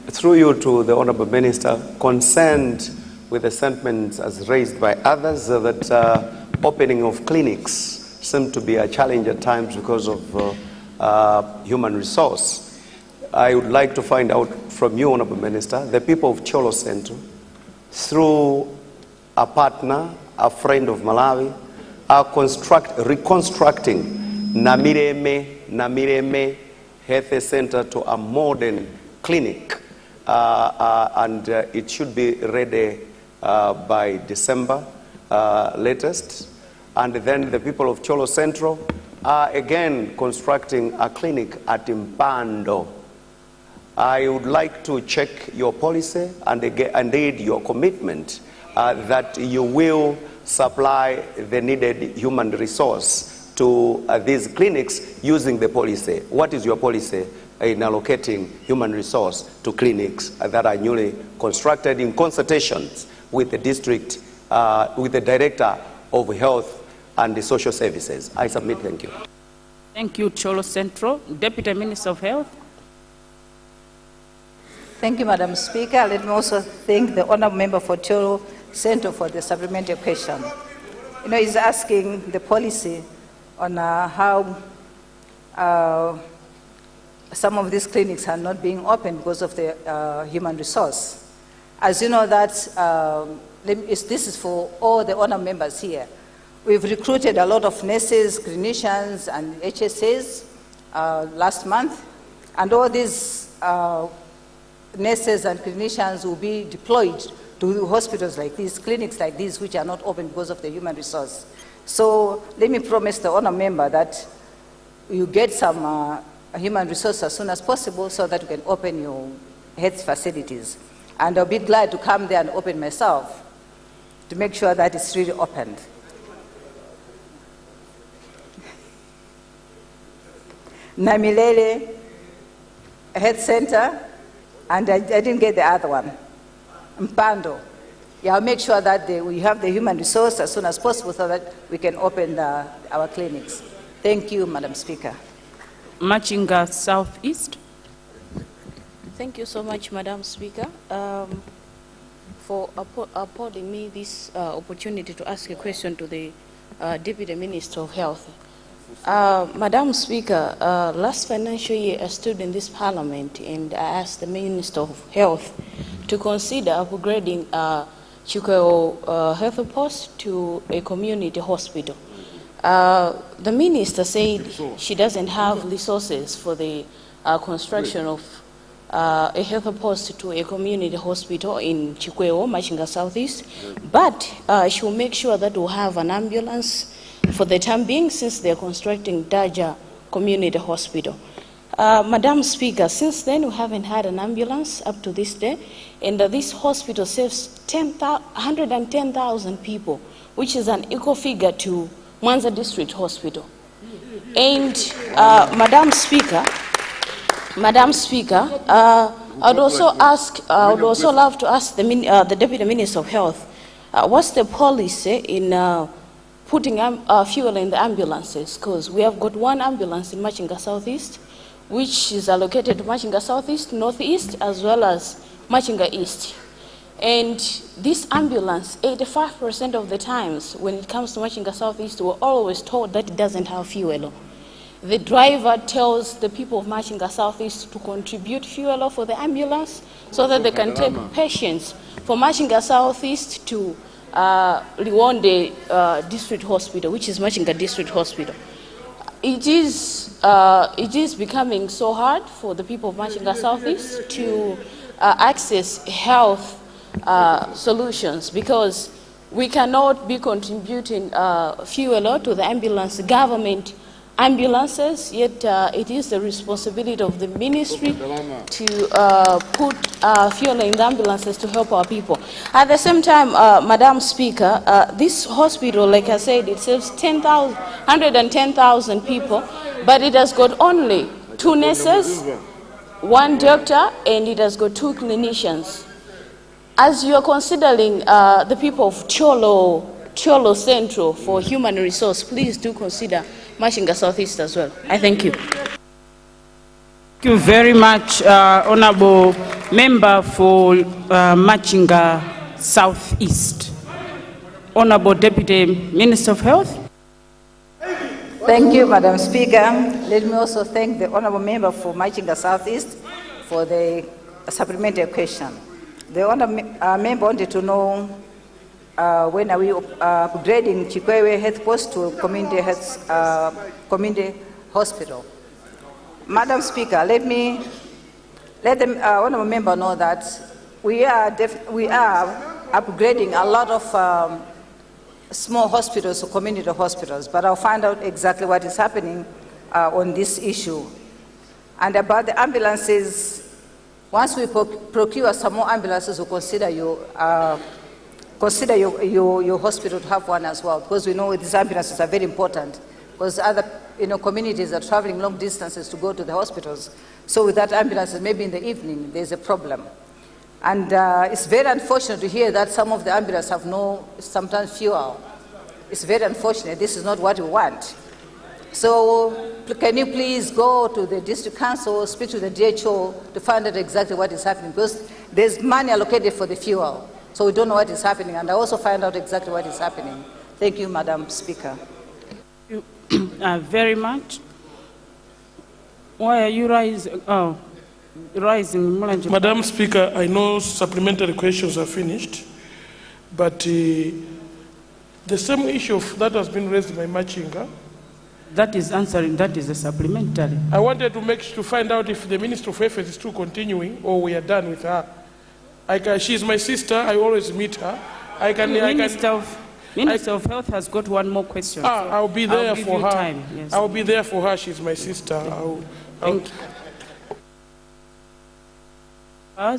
Through you to the Honourable Minister, concerned with the sentiments as raised by others that opening of clinics seem to be a challenge at times because of human resource. I would like to find out from you, Honourable Minister, the people of Cholo Central, through a partner, a friend of Malawi, are reconstructing Namireme Health Center to a modern clinic, and it should be ready by December latest. And then the people of Cholo Central are again constructing a clinic at Impando. I would like to check your policy and indeed your commitment that you will supply the needed human resource to these clinics using the policy. What is your policy in allocating human resource to clinics that are newly constructed in consultations with the district, with the Director of Health and the Social Services? I submit, thank you. Thank you, Cholo Central. Deputy Minister of Health. Thank you, Madam Speaker. Let me also thank the honourable member for Cholo Central for the supplementary question. You know, he's asking the policy on how some of these clinics are not being opened because of the human resource. As you know, that this is for all the honour members here. We've recruited a lot of nurses, clinicians, and HSAs last month, and all these nurses and clinicians will be deployed to hospitals like these, clinics like these, which are not open because of the human resource. So let me promise the honour member that you get some human resource as soon as possible so that you can open your health facilities. And I'll be glad to come there and open myself to make sure that it's really opened. Namilele Health Center, and I didn't get the other one, Mpando. Yeah, I'll make sure that we have the human resource as soon as possible so that we can open our clinics. Thank you, Madam Speaker. Machinga Southeast. Thank you so much, Madam Speaker, for affording me this opportunity to ask a question to the Deputy Minister of Health. Madam Speaker, last financial year I stood in this Parliament and I asked the Minister of Health to consider upgrading Chikweo Health Post to a community hospital. The Minister said she doesn't have resources for the construction of a health post to a community hospital in Chikweo, Machinga Southeast, but she will make sure that we'll have an ambulance for the time being since they're constructing Daja Community Hospital. Madam Speaker, since then we haven't had an ambulance up to this day, and this hospital serves 110,000 people, which is an equal figure to Mwanza District Hospital. And Madam Speaker, I'd also love to ask the Deputy Minister of Health, what's the policy in putting fuel in the ambulances? Because we have got one ambulance in Machinga Southeast, which is allocated to Machinga Southeast, Northeast, as well as Machinga East. And this ambulance, 85% of the times when it comes to Machinga Southeast, we're always told that it doesn't have fuel. the driver tells the people of Machinga Southeast to contribute fuel for the ambulance so that they can take patients from Machinga Southeast to Liwonde District Hospital, which is Machinga District Hospital. It is becoming so hard for the people of Machinga Southeast to access health solutions because we cannot be contributing fuel to the ambulance, government ambulances, yet it is the responsibility of the ministry to put fuel in the ambulances to help our people. At the same time, Madam Speaker, this hospital, like I said, it serves 110,000 people, but it has got only 2 nurses, 1 doctor, and it has got 2 clinicians. As you are considering the people of Cholo Central for human resource, please do consider Machinga Southeast as well. I thank you. Thank you very much, Honorable Member for Machinga Southeast. Honorable Deputy Minister of Health. Thank you, Madam Speaker. Let me also thank the Honorable Member for Machinga Southeast for the supplementary question. The Honorable Member wanted to know when are we upgrading Chikwewe Health Post to community hospital. Madam Speaker, let the Honorable Member know that we are upgrading a lot of small hospitals to community hospitals, but I'll find out exactly what is happening on this issue. And about the ambulances, once we procure some more ambulances, we'll consider your hospital to have one as well, because we know these ambulances are very important, because other communities are traveling long distances to go to the hospitals. So with that ambulances, maybe in the evening, there's a problem. And it's very unfortunate to hear that some of the ambulances have sometimes fuel. It's very unfortunate. This is not what we want. So can you please go to the district council, speak to the DHO to find out exactly what is happening, because there's money allocated for the fuel. So we don't know what is happening, and I also find out exactly what is happening. Thank you, Madam Speaker. Thank you very much. Why are you rising? Oh, rising. Madam Speaker, I know supplementary questions are finished, but the same issue that has been raised by Machinga. That is answering, that is a supplementary. I wanted to find out if the Minister of Health is still continuing or we are done with her. She's my sister, I always meet her. Minister of Health has got one more question. So I'll be there for her. Time. Yes. I'll be there for her, she's my sister. Thank you.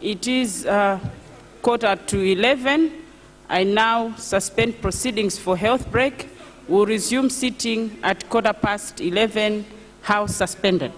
It is 11:15. I now suspend proceedings for health break. We'll resume sitting at 11:15. House suspended.